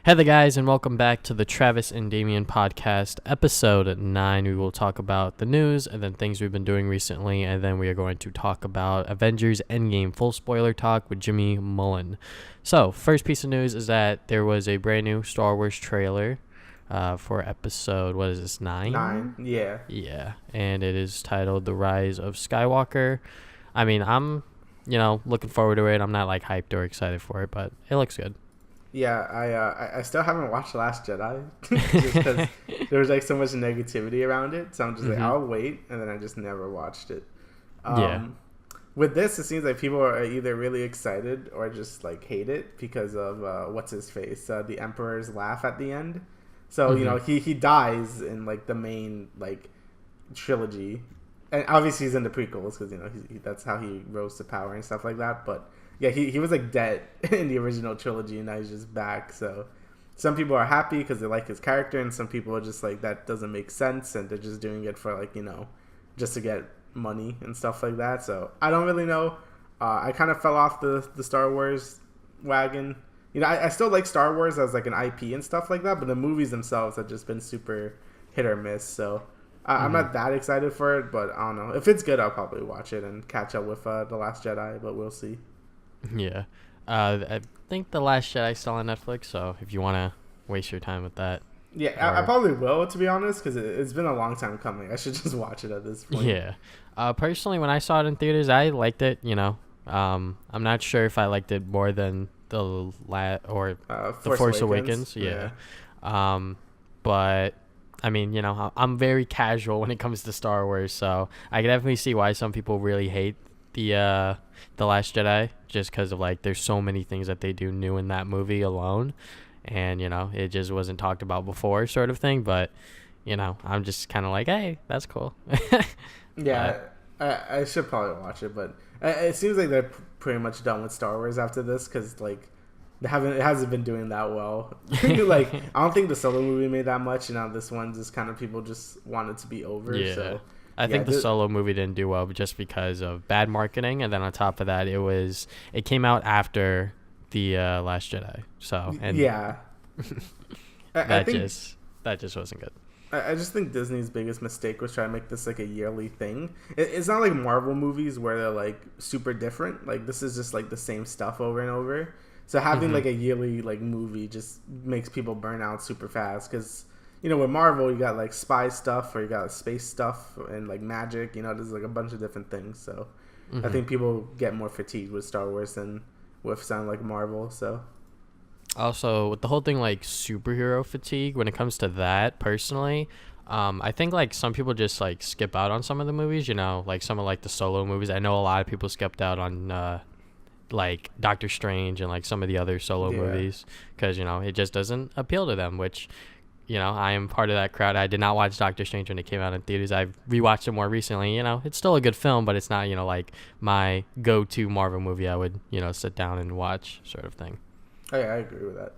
Hey there, guys, and welcome back to the Travis and Damian Podcast, episode 9. We will talk about the news and then things we've been doing recently, and then we are going to talk about Avengers Endgame, full spoiler talk with Jimmy Mullen. So, first piece of news is that there was a brand new Star Wars trailer for episode, what is this, 9? 9, yeah. Yeah, and it is titled The Rise of Skywalker. I mean, I'm, looking forward to it. I'm not, hyped or excited for it, but it looks good. Yeah, I still haven't watched The Last Jedi just because there was so much negativity around it. So I'm just I'll wait, and then I just never watched it. With this, it seems like people are either really excited or just hate it because of what's his face, the Emperor's laugh at the end. So he dies in the main trilogy, and obviously he's in the prequels because that's how he rose to power and stuff like that. But yeah, he was dead in the original trilogy, and now he's just back. So some people are happy because they like his character, and some people are just that doesn't make sense, and they're just doing it for just to get money and stuff like that. So I don't really know. I kind of fell off the Star Wars wagon. I still like Star Wars as an IP and stuff like that, but the movies themselves have just been super hit or miss. So I'm not that excited for it, but I don't know. If it's good, I'll probably watch it and catch up with The Last Jedi, but we'll see. Yeah. I think The Last Jedi's still on Netflix, so if you want to waste your time with that. Yeah, I probably will, to be honest, because it's been a long time coming. I should just watch it at this point. Yeah. Personally, when I saw it in theaters, I liked it, I'm not sure if I liked it more than The Force Awakens. Yeah. But, I mean, I'm very casual when it comes to Star Wars, so I can definitely see why some people really hate The Last Jedi, just because of there's so many things that they do new in that movie alone, and it just wasn't talked about before, sort of thing. But I'm just kind of hey, that's cool. Yeah, I should probably watch it, but it seems like they're pretty much done with Star Wars after this because it hasn't been doing that well. I don't think the Solo movie made that much, and now this one just kind of people just want it to be over. Yeah. So I think the Solo movie didn't do well just because of bad marketing, and then on top of that, it came out after the Last Jedi. So yeah, that just wasn't good. I just think Disney's biggest mistake was trying to make this a yearly thing. It's not like Marvel movies where they're super different. This is just the same stuff over and over. So having a yearly movie just makes people burn out super fast because. With Marvel, you got spy stuff or you got space stuff and magic. There's a bunch of different things. So I think people get more fatigued with Star Wars than with something like Marvel. So also with the whole thing superhero fatigue, when it comes to that, personally, I think some people just skip out on some of the movies. Some of the Solo movies. I know a lot of people skipped out on Doctor Strange and some of the other Solo movies because it just doesn't appeal to them, which. I am part of that crowd. I did not watch Doctor Strange when it came out in theaters. I've rewatched it more recently. It's still a good film, but it's not, my go-to Marvel movie I would, sit down and watch sort of thing. Oh, yeah, I agree with that.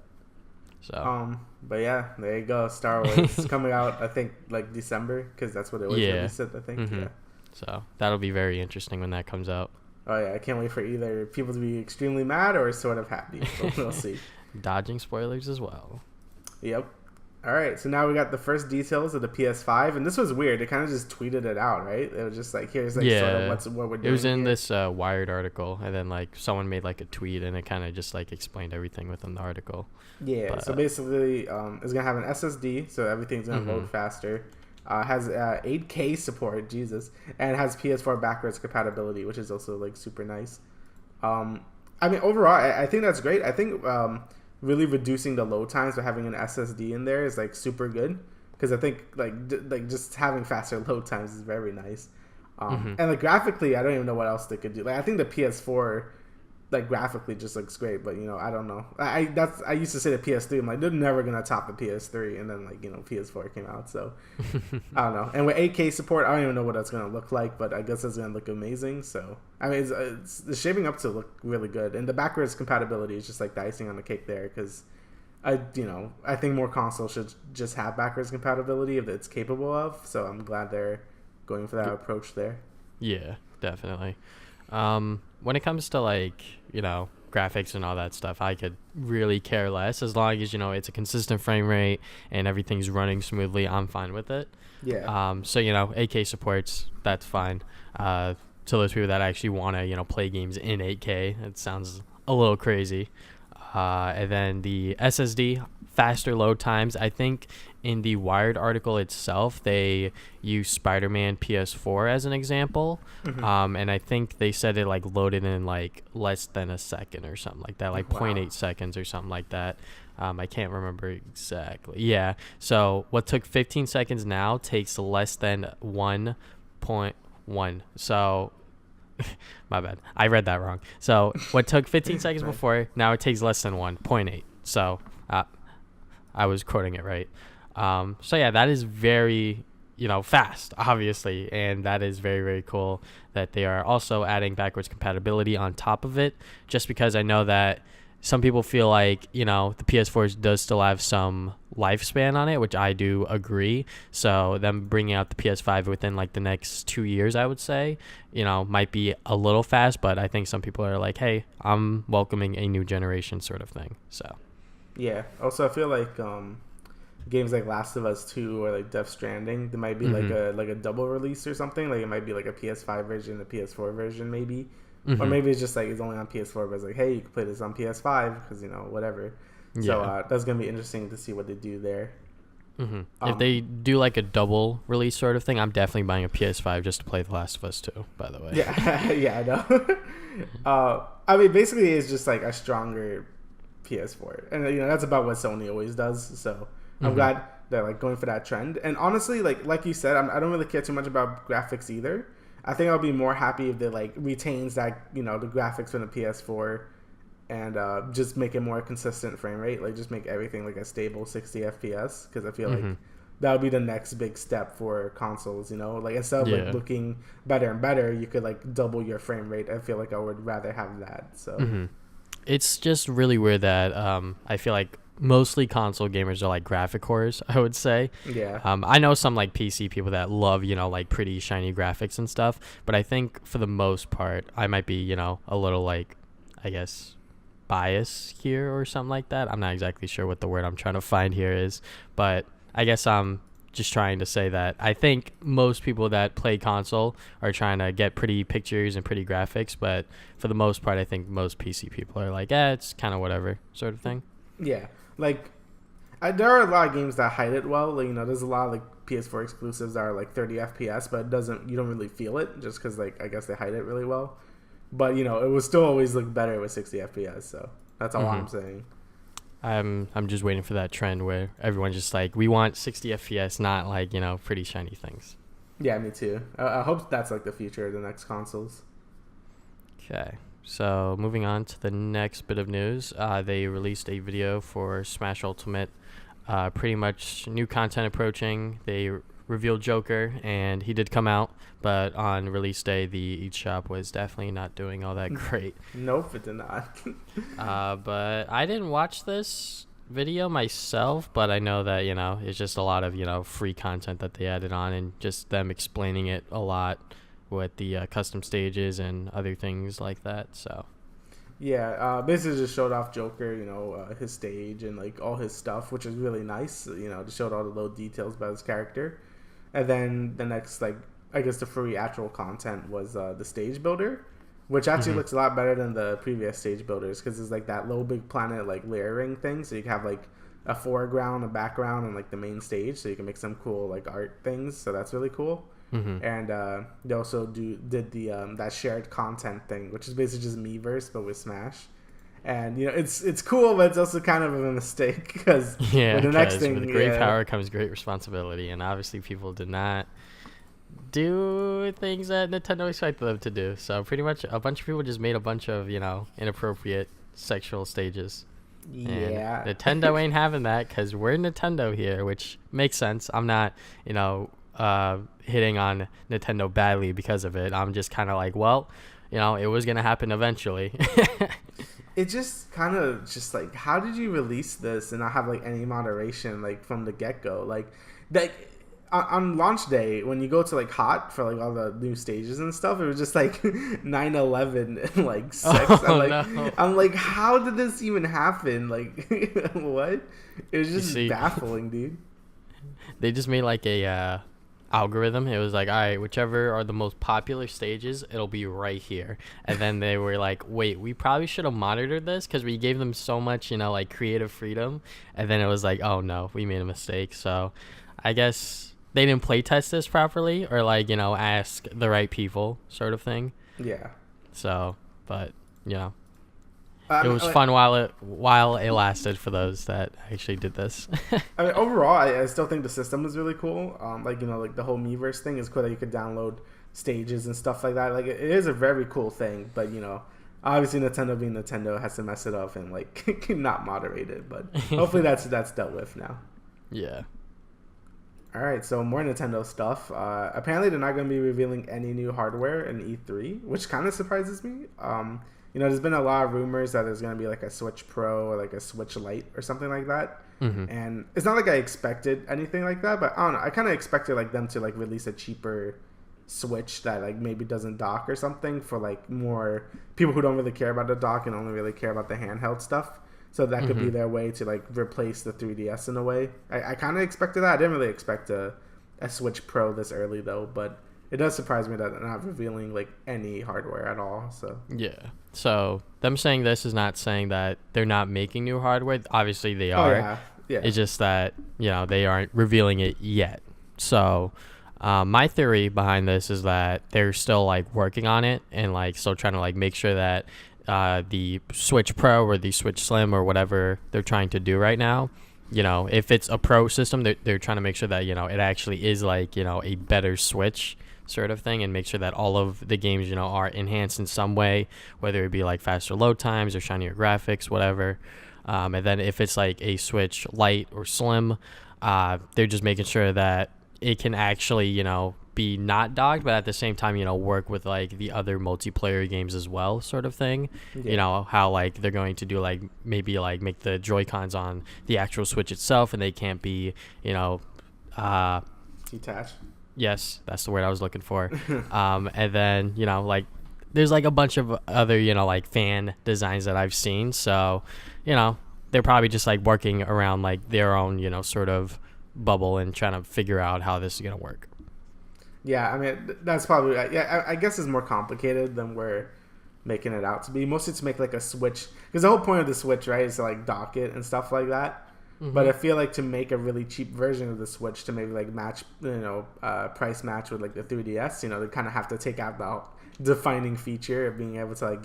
So. But yeah, there you go. Star Wars coming out, I think, December, because that's what it was released, I think. Yeah. So that'll be very interesting when that comes out. Oh, yeah, I can't wait for either people to be extremely mad or sort of happy. So we'll see. Dodging spoilers as well. Yep. All right, so now we got the first details of the PS5, and this was weird. They kind of just tweeted it out, right? It was just here's sort of what we're doing. It was in here. This Wired article, and then someone made a tweet, and it kind of just explained everything within the article. Yeah, but, so basically, it's gonna have an SSD, so everything's gonna load faster. Has 8K support, Jesus, and it has PS4 backwards compatibility, which is also super nice. I mean, overall, I think that's great. I think. Really reducing the load times by having an SSD in there is super good because I think just having faster load times is very nice. And graphically, I don't even know what else they could do. I think the PS4 graphically just looks great, but I don't know. I used to say the PS3. I'm they're never gonna top the PS3, and then PS4 came out, so I don't know. And with 8K support, I don't even know what that's gonna look like, but I guess it's gonna look amazing. So I mean, it's shaping up to look really good, and the backwards compatibility is just the icing on the cake there because I think more consoles should just have backwards compatibility if it's capable of. So I'm glad they're going for that approach there. Yeah, definitely. When it comes to graphics and all that stuff. I could really care less as long as, it's a consistent frame rate and everything's running smoothly. I'm fine with it. Yeah. So, 8K supports, that's fine. To those people that actually want to, play games in 8K, it sounds a little crazy. And then the SSD, faster load times. I think in the Wired article itself, they use Spider-Man PS4 as an example. And I think they said it like loaded in like less than a second or something like that, like 0.8 seconds or something like that. I can't remember exactly. Yeah. So what took 15 seconds now takes less than 1.1. So my bad. I read that wrong. So what took 15 seconds before, now it takes less than 1.8. So I was quoting it right. So yeah, that is very, fast, obviously. And that is very, very cool that they are also adding backwards compatibility on top of it, just because I know that some people feel like, the PS4 does still have some lifespan on it, which I do agree. So them bringing out the PS5 within like the next 2 years, I would say, might be a little fast, but I think some people are like, hey, I'm welcoming a new generation sort of thing. So yeah. Also, I feel like games like Last of Us 2 or like Death Stranding, there might be like a double release or something. Like it might be like a PS5 version, a PS4 version maybe. Or maybe it's just like it's only on PS4, but it's like, hey, you can play this on PS5 because, whatever. Yeah. So that's going to be interesting to see what they do there. If they do like a double release sort of thing, I'm definitely buying a PS5 just to play The Last of Us 2, by the way. Yeah, yeah, I know. I mean, basically it's just like a stronger PS4. And, that's about what Sony always does. So I'm glad they're like going for that trend. And honestly, like you said, I don't really care too much about graphics either. I think I'll be more happy if they like retains that, the graphics from the PS4 and just make it more consistent frame rate. Like just make everything like a stable 60 FPS, because I feel like that would be the next big step for consoles. Like instead of like looking better and better, you could like double your frame rate. I feel like I would rather have that. So it's just really weird that I feel like mostly console gamers are like graphic whores, I would say. Yeah. I know some like PC people that love, like pretty shiny graphics and stuff, but I think for the most part, I might be, a little like, I guess, bias here or something like that. I'm not exactly sure what the word I'm trying to find here is, but I guess I'm just trying to say that I think most people that play console are trying to get pretty pictures and pretty graphics, but for the most part, I think most PC people are like, it's kind of whatever sort of thing. Yeah. Like, there are a lot of games that hide it well. Like, there's a lot of like PS4 exclusives that are like 30 FPS, but you don't really feel it just because like I guess they hide it really well. But it would still always look better with 60 FPS. So that's all I'm saying. I'm just waiting for that trend where everyone's just like, we want 60 FPS, not like pretty shiny things. Yeah, me too. I hope that's like the future of the next consoles. Okay. So moving on to the next bit of news, they released a video for Smash Ultimate. Pretty much new content approaching. They revealed Joker, and he did come out, but on release day, the eShop was definitely not doing all that great. Nope, it did not. But I didn't watch this video myself, but I know that, it's just a lot of, free content that they added on and just them explaining it a lot with the custom stages and other things like that. So basically just showed off Joker, his stage and like all his stuff, which is really nice. Just showed all the little details about his character. And then the next, like, I guess the free actual content was the stage builder, which actually looks a lot better than the previous stage builders, because it's like that Little Big Planet like layering thing, so you can have like a foreground, a background, and like the main stage, so you can make some cool like art things. So that's really cool. And they also did the that shared content thing, which is basically just Miiverse but with Smash. And it's cool, but it's also kind of a mistake because the next thing, with great power comes great responsibility, and obviously people did not do things that Nintendo expected them to do. So pretty much a bunch of people just made a bunch of inappropriate sexual stages. Yeah, and Nintendo ain't having that because we're Nintendo here, which makes sense. I'm not hitting on Nintendo badly because of it. I'm just kind of like, well, it was gonna happen eventually. It just kind of just like, how did you release this and not have like any moderation like from the get-go? Like on launch day, when you go to like hot for like all the new stages and stuff, it was just like 9/11 and like 6. I'm like, how did this even happen? Like, what? It was just baffling, dude. They just made like a algorithm. It was like, all right, whichever are the most popular stages, it'll be right here. And then they were like, wait, we probably should have monitored this because we gave them so much, like creative freedom. And then it was like, oh no, we made a mistake. So I guess they didn't play test this properly, or like, ask the right people, sort of thing. Yeah. So, but it was fun while it lasted for those that actually did this. I mean, overall, I still think the system was really cool. Like the whole Miiverse thing is cool that you could download stages and stuff like that. Like it is a very cool thing, but obviously Nintendo being Nintendo has to mess it up and like not moderate it. But hopefully that's dealt with now. Yeah. All right, so more Nintendo stuff. Apparently they're not going to be revealing any new hardware in E3, which kind of surprises me. There's been a lot of rumors that there's going to be like a Switch Pro or like a Switch Lite or something like that. Mm-hmm. And it's not like I expected anything like that, but I don't know. I kind of expected like them to like release a cheaper Switch that like maybe doesn't dock or something for like more people who don't really care about the dock and only really care about the handheld stuff. So that could be their way to like replace the 3DS in a way. I kind of expected that. I didn't really expect a Switch Pro this early though, but it does surprise me that they're not revealing like any hardware at all. So yeah. So them saying this is not saying that they're not making new hardware. Obviously they are. Oh, yeah. It's just that they aren't revealing it yet. So my theory behind this is that they're still like working on it and like still trying to like make sure that the Switch Pro or the Switch Slim or whatever they're trying to do right now, if it's a Pro system, they're trying to make sure that it actually is like a better Switch sort of thing, and make sure that all of the games are enhanced in some way, whether it be like faster load times or shinier graphics, whatever. And then if it's like a Switch Lite or Slim, they're just making sure that it can actually be not docked, but at the same time work with like the other multiplayer games as well, sort of thing. How like they're going to do like maybe like make the Joy-Cons on the actual Switch itself and they can't be detached. Yes, that's the word I was looking for. And then, like there's like a bunch of other, like fan designs that I've seen. So, they're probably just like working around like their own, sort of bubble and trying to figure out how this is going to work. Yeah, I mean, that's probably, I guess it's more complicated than we're making it out to be. Mostly to make like a Switch, because the whole point of the Switch, right, is to like dock it and stuff like that. Mm-hmm. But I feel like to make a really cheap version of the Switch to maybe like match, price match with like the 3DS, they kind of have to take out the defining feature of being able to like,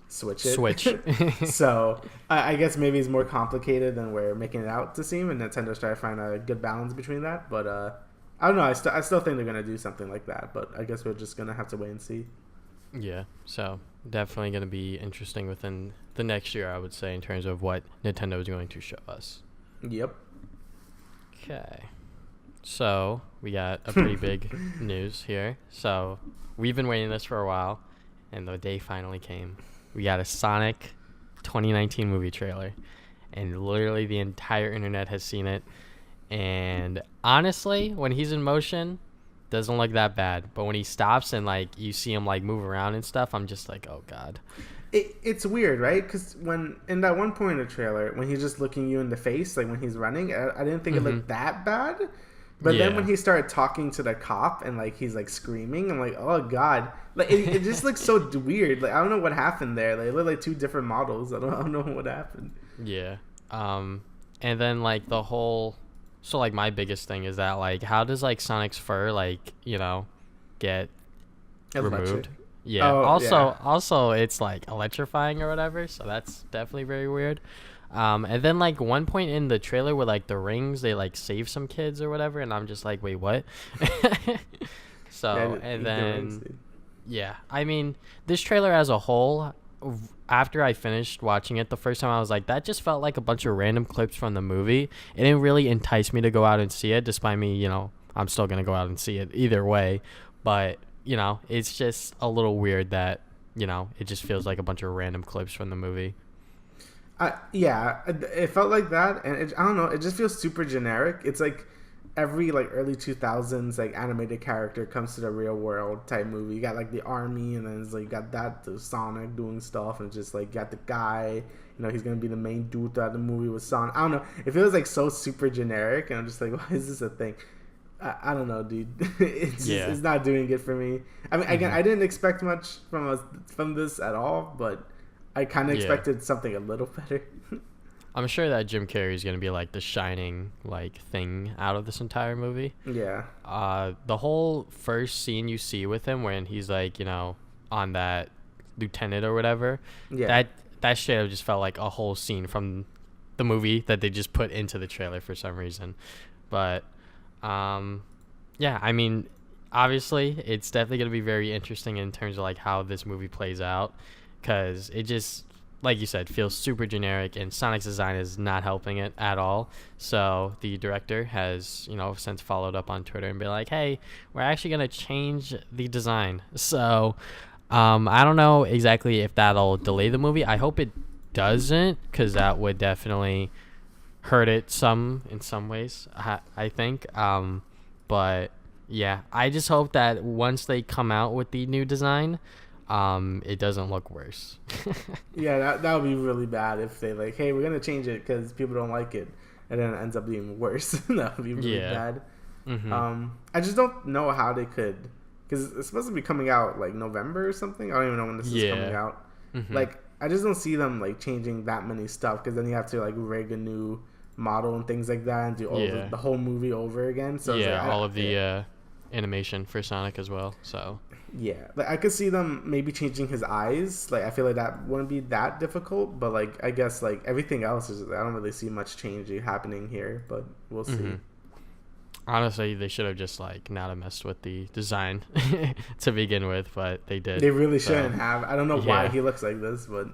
switch it. So I guess maybe it's more complicated than we're making it out to seem, and Nintendo's trying to find a good balance between that. But I don't know. I still think they're going to do something like that, but I guess we're just going to have to wait and see. Yeah, so definitely going to be interesting within the next year, I would say, in terms of what Nintendo is going to show us. Yep. Okay. So we got a pretty big news here. So we've been waiting this for a while, and the day finally came. We got a Sonic 2019 movie trailer, and literally the entire internet has seen it. And honestly, when he's in motion, doesn't look that bad. But when he stops and like you see him like move around and stuff, I'm just like, oh god. It's weird, right? Because when in that one point in the trailer, when he's just looking you in the face, like when he's running, I didn't think it looked that bad. But then when he started talking to the cop and like he's like screaming, I'm like, oh god, like it just looks so weird. Like I don't know what happened there. Like it looked like two different models. I don't know what happened. Yeah. And then like the whole. So, like, my biggest thing is that, like, how does, like, Sonic's fur, like, get removed? Yeah. Also, it's, like, electrifying or whatever, so that's definitely very weird. And then, like, one point in the trailer where, like, the rings, they, like, save some kids or whatever, and I'm just like, wait, what? So, and then, yeah. I mean, this trailer as a whole, after I finished watching it the first time, I was like, that just felt like a bunch of random clips from the movie. It didn't really entice me to go out and see it, despite me, I'm still going to go out and see it either way. But, it's just a little weird that, it just feels like a bunch of random clips from the movie. Yeah, it felt like that. And I don't know, it just feels super generic. It's like, every like early 2000s like animated character comes to the real world type movie. You got like the army, and then it's like you got that the Sonic doing stuff, and just like got the guy, you know, he's gonna be the main dude throughout the movie with Sonic. I don't know, it feels like so super generic, and I'm just like, why is this a thing? I don't know, dude. It's not doing it for me. I mean, again, I didn't expect much from this at all, but I kind of expected something a little better. I'm sure that Jim Carrey is gonna be like the shining like thing out of this entire movie. Yeah. The whole first scene you see with him when he's like, you know, on that lieutenant or whatever. Yeah. That shit just felt like a whole scene from the movie that they just put into the trailer for some reason. But yeah, I mean, obviously it's definitely gonna be very interesting in terms of like how this movie plays out, because it just, like you said, feels super generic, and Sonic's design is not helping it at all. So the director has, you know, since followed up on Twitter and been like, hey, we're actually going to change the design. So I don't know exactly if that'll delay the movie. I hope it doesn't, because that would definitely hurt it in some ways, I think. But yeah, I just hope that once they come out with the new design, it doesn't look worse. Yeah, that would be really bad if they like, hey, we're gonna change it because people don't like it, and then it ends up being worse. That would be really bad. Mm-hmm. I just don't know how they could, because it's supposed to be coming out like November or something. I don't even know when this is coming out. Mm-hmm. Like, I just don't see them like changing that many stuff, because then you have to like rig a new model and things like that, and do all the whole movie over again. So yeah, like, all of the animation for Sonic as well. So yeah, like I could see them maybe changing his eyes. Like, I feel like that wouldn't be that difficult, but like I guess like everything else is, I don't really see much change happening here, but we'll see. Mm-hmm. Honestly, they should have just like not have messed with the design to begin with, but they did. They really shouldn't have. I don't know why he looks like this, but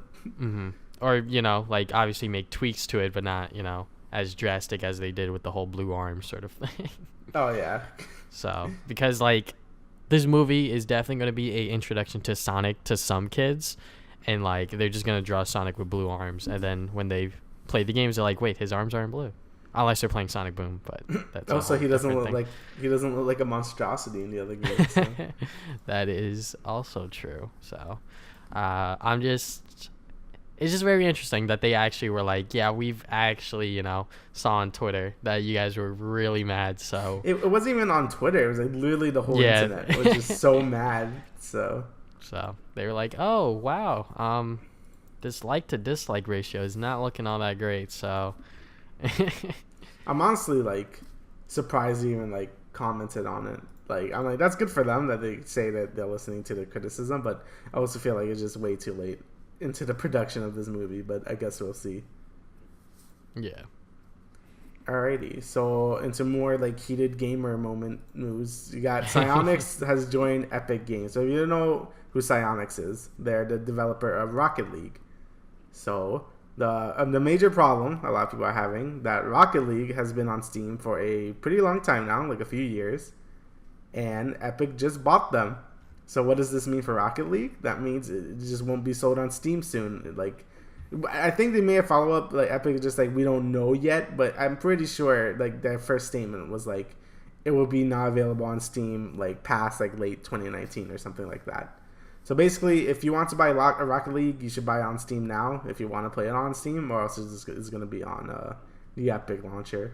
or, you know, like obviously make tweaks to it, but not, you know, as drastic as they did with the whole blue arm sort of thing. Oh yeah. So, because like this movie is definitely going to be a introduction to Sonic to some kids, and like they're just going to draw Sonic with blue arms, and then when they play the games, they're like, wait, his arms aren't blue, unless they're playing Sonic Boom. But that's also he doesn't look like a monstrosity in the other games. So. That is also true. So it's just very interesting that they actually were like, yeah, we've actually, you know, saw on Twitter that you guys were really mad. So it wasn't even on Twitter. It was like literally the whole internet was just so mad. So they were like, oh, wow. This like to dislike ratio is not looking all that great. So I'm honestly like surprised they even like commented on it. Like, I'm like, that's good for them that they say that they're listening to the criticism, but I also feel like it's just way too late into the production of this movie, but I guess we'll see. Yeah. Alrighty, so into more like heated gamer moment news, you got Psyonix has joined Epic Games. So if you don't know who Psyonix is, they're the developer of Rocket League. So the major problem a lot of people are having, that Rocket League has been on Steam for a pretty long time now, like a few years, and Epic just bought them. So what does this mean for Rocket League? That means it just won't be sold on Steam soon. Like, I think they may have follow up, like Epic just like, we don't know yet, but I'm pretty sure like their first statement was like, it will be not available on Steam like past like late 2019 or something like that. So basically, if you want to buy a Rocket League, you should buy it on Steam now if you want to play it on Steam, or else it's going to be on the Epic launcher.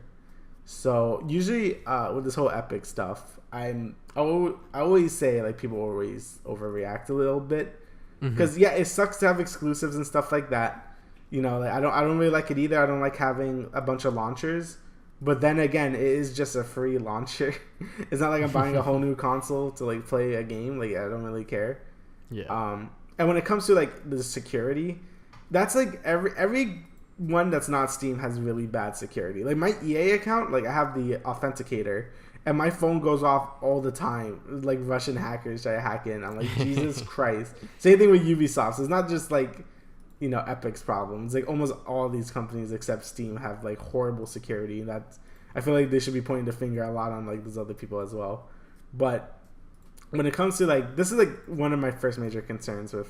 So usually with this whole Epic stuff, I always say like people always overreact a little bit, because it sucks to have exclusives and stuff like that. You know, like I don't really like it either. I don't like having a bunch of launchers, but then again, it is just a free launcher. It's not like I'm buying a whole new console to like play a game. Like, I don't really care. Yeah. And when it comes to like the security, that's like every one that's not Steam has really bad security. Like my EA account, like I have the authenticator, and my phone goes off all the time. Like Russian hackers try to hack in. I'm like, Jesus Christ. Same thing with Ubisoft. So it's not just like, you know, Epic's problems. Like almost all these companies except Steam have like horrible security. That's, I feel like they should be pointing the finger a lot on like those other people as well. But when it comes to like, this is like one of my first major concerns with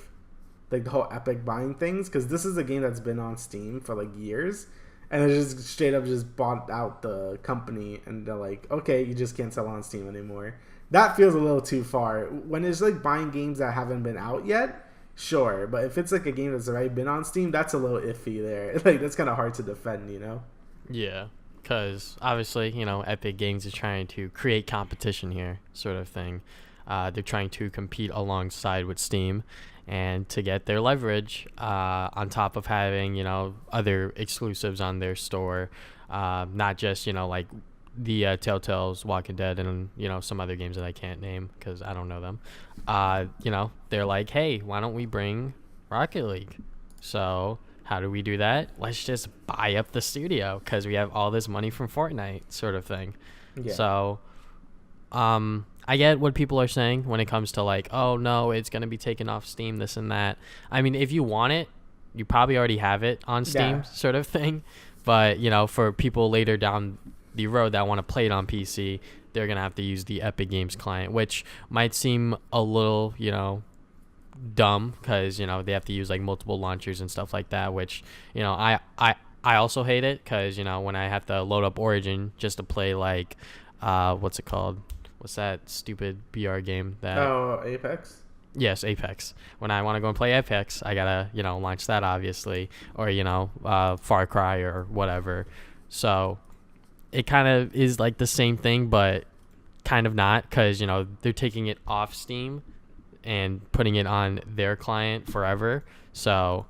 like the whole Epic buying things, because this is a game that's been on Steam for like years, and they just straight up just bought out the company, and they're like, okay, you just can't sell on Steam anymore. That feels a little too far. When it's like buying games that haven't been out yet, sure, but if it's like a game that's already been on Steam, that's a little iffy there. Like, that's kind of hard to defend, you know? Yeah, because obviously, you know, Epic Games is trying to create competition here, sort of thing. They're trying to compete alongside with Steam and to get their leverage on top of having, you know, other exclusives on their store, not just, you know, like the Telltale's Walking Dead and, you know, some other games that I can't name because I don't know them. You know, they're like, hey, why don't we bring Rocket League? So how do we do that? Let's just buy up the studio because we have all this money from Fortnite, sort of thing. Yeah. So I get what people are saying when it comes to like, oh no, it's going to be taken off Steam, this and that. I mean, if you want it, you probably already have it on Steam, sort of thing. But, you know, for people later down the road that want to play it on PC, they're going to have to use the Epic Games client, which might seem a little, you know, dumb because, you know, they have to use like multiple launchers and stuff like that, which, you know, I also hate it because, you know, when I have to load up Origin just to play like, what's it called? What's that stupid BR game that... Oh, Apex? Yes, Apex. When I want to go and play Apex, I gotta, you know, launch that, obviously. Or, you know, Far Cry or whatever. So it kind of is like the same thing, but kind of not, because, you know, they're taking it off Steam and putting it on their client forever. So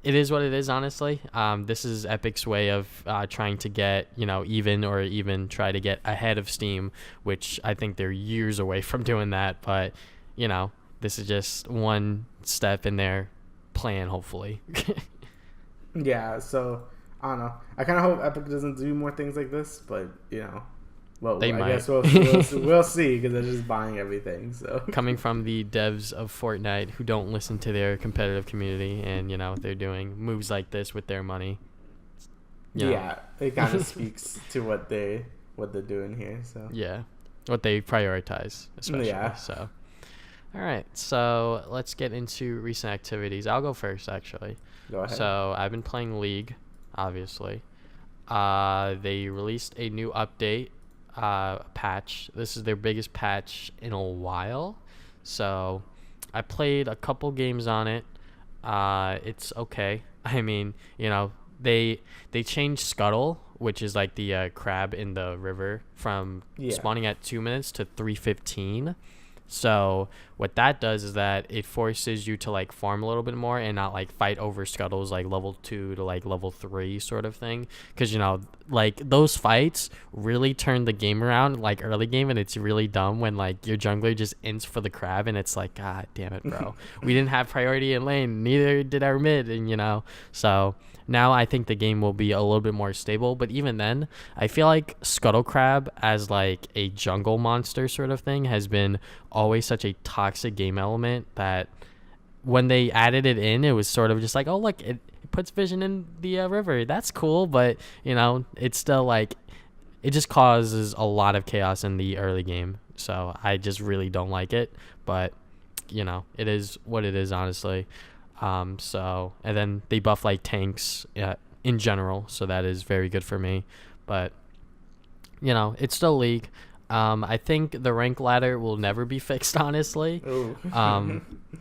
it is what it is, honestly. This is Epic's way of trying to get, you know, even try to get ahead of Steam, which I think they're years away from doing that. But, you know, this is just one step in their plan, hopefully. Yeah, so, I don't know. I kind of hope Epic doesn't do more things like this, but, you know. Well, I guess we'll see because they're just buying everything. So coming from the devs of Fortnite who don't listen to their competitive community, and, you know, they're doing moves like this with their money. Yeah, it kind of speaks to what they're doing here. So yeah, what they prioritize, especially. Yeah. So, all right. So let's get into recent activities. I'll go first, actually. Go ahead. So I've been playing League, obviously. They released a new update. Patch. This is their biggest patch in a while. So I played a couple games on it. It's okay. I mean, you know, they changed Scuttle, which is like the crab in the river, from spawning at 2 minutes to 3:15. So what that does is that it forces you to like farm a little bit more and not like fight over scuttles like level 2 to like level 3 sort of thing, because, you know, like those fights really turn the game around like early game, and it's really dumb when like your jungler just ints for the crab and it's like, god damn it, bro. We didn't have priority in lane, neither did our mid, and, you know, so now I think the game will be a little bit more stable. But even then, I feel like Scuttle Crab as like a jungle monster sort of thing has been always such a toxic game element that when they added it in, it was sort of just like, oh, look, it puts vision in the river. That's cool. But, you know, it's still like, it just causes a lot of chaos in the early game. So I just really don't like it. But, you know, it is what it is, honestly. So, and then they buff like tanks in general, so that is very good for me. But, you know, it's still League. I think the rank ladder will never be fixed, honestly.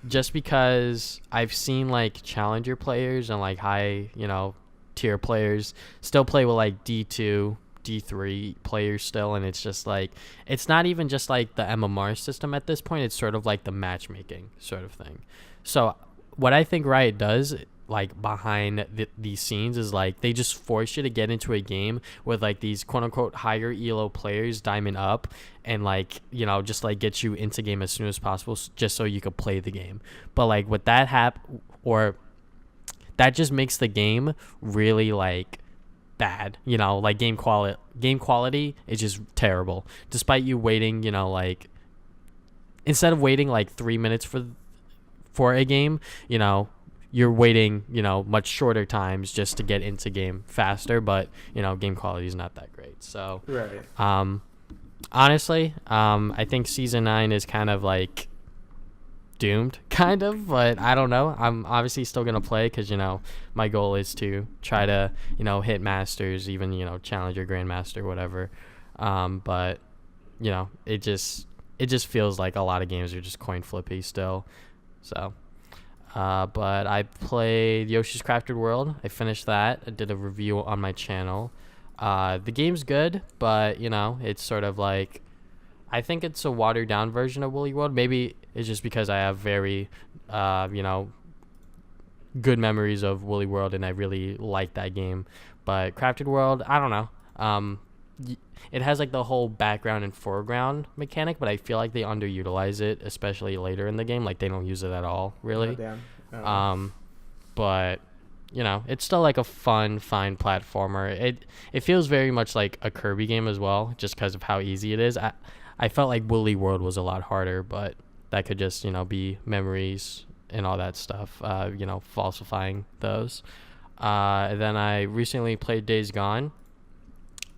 Just because I've seen like challenger players and like high, you know, tier players still play with like D2, D3 players still, and it's just like, it's not even just like the MMR system at this point, it's sort of like the matchmaking sort of thing. So what I think Riot does, like behind these scenes, is like they just force you to get into a game with like these quote unquote higher elo players diamond up, and like, you know, just like get you into game as soon as possible just so you could play the game. But like with that or that just makes the game really like bad, you know, like game quality is just terrible, despite you waiting, you know, like instead of waiting like 3 minutes for a game, you know, you're waiting, you know, much shorter times just to get into game faster, but, you know, game quality is not that great. So right. Honestly, I think season 9 is kind of like doomed, kind of. But I don't know. I'm obviously still gonna play because my goal is to try to hit masters, even challenger, grandmaster, whatever. But it just feels like a lot of games are just coin flippy still. So. But I played Yoshi's Crafted World. I finished that. I did a review on my channel. The game's good, but it's sort of like, I think it's a watered down version of Woolly World. Maybe it's just because I have very good memories of Woolly World and I really like that game. But Crafted World, I don't know. It has like the whole background and foreground mechanic, but I feel like they underutilize it, especially later in the game. Like they don't use it at all, really. But it's still like a fine platformer. It feels very much like a Kirby game as well, just because of how easy it is. I felt like Woolly World was a lot harder, but that could just be memories and all that stuff. Falsifying those. Then I recently played Days Gone.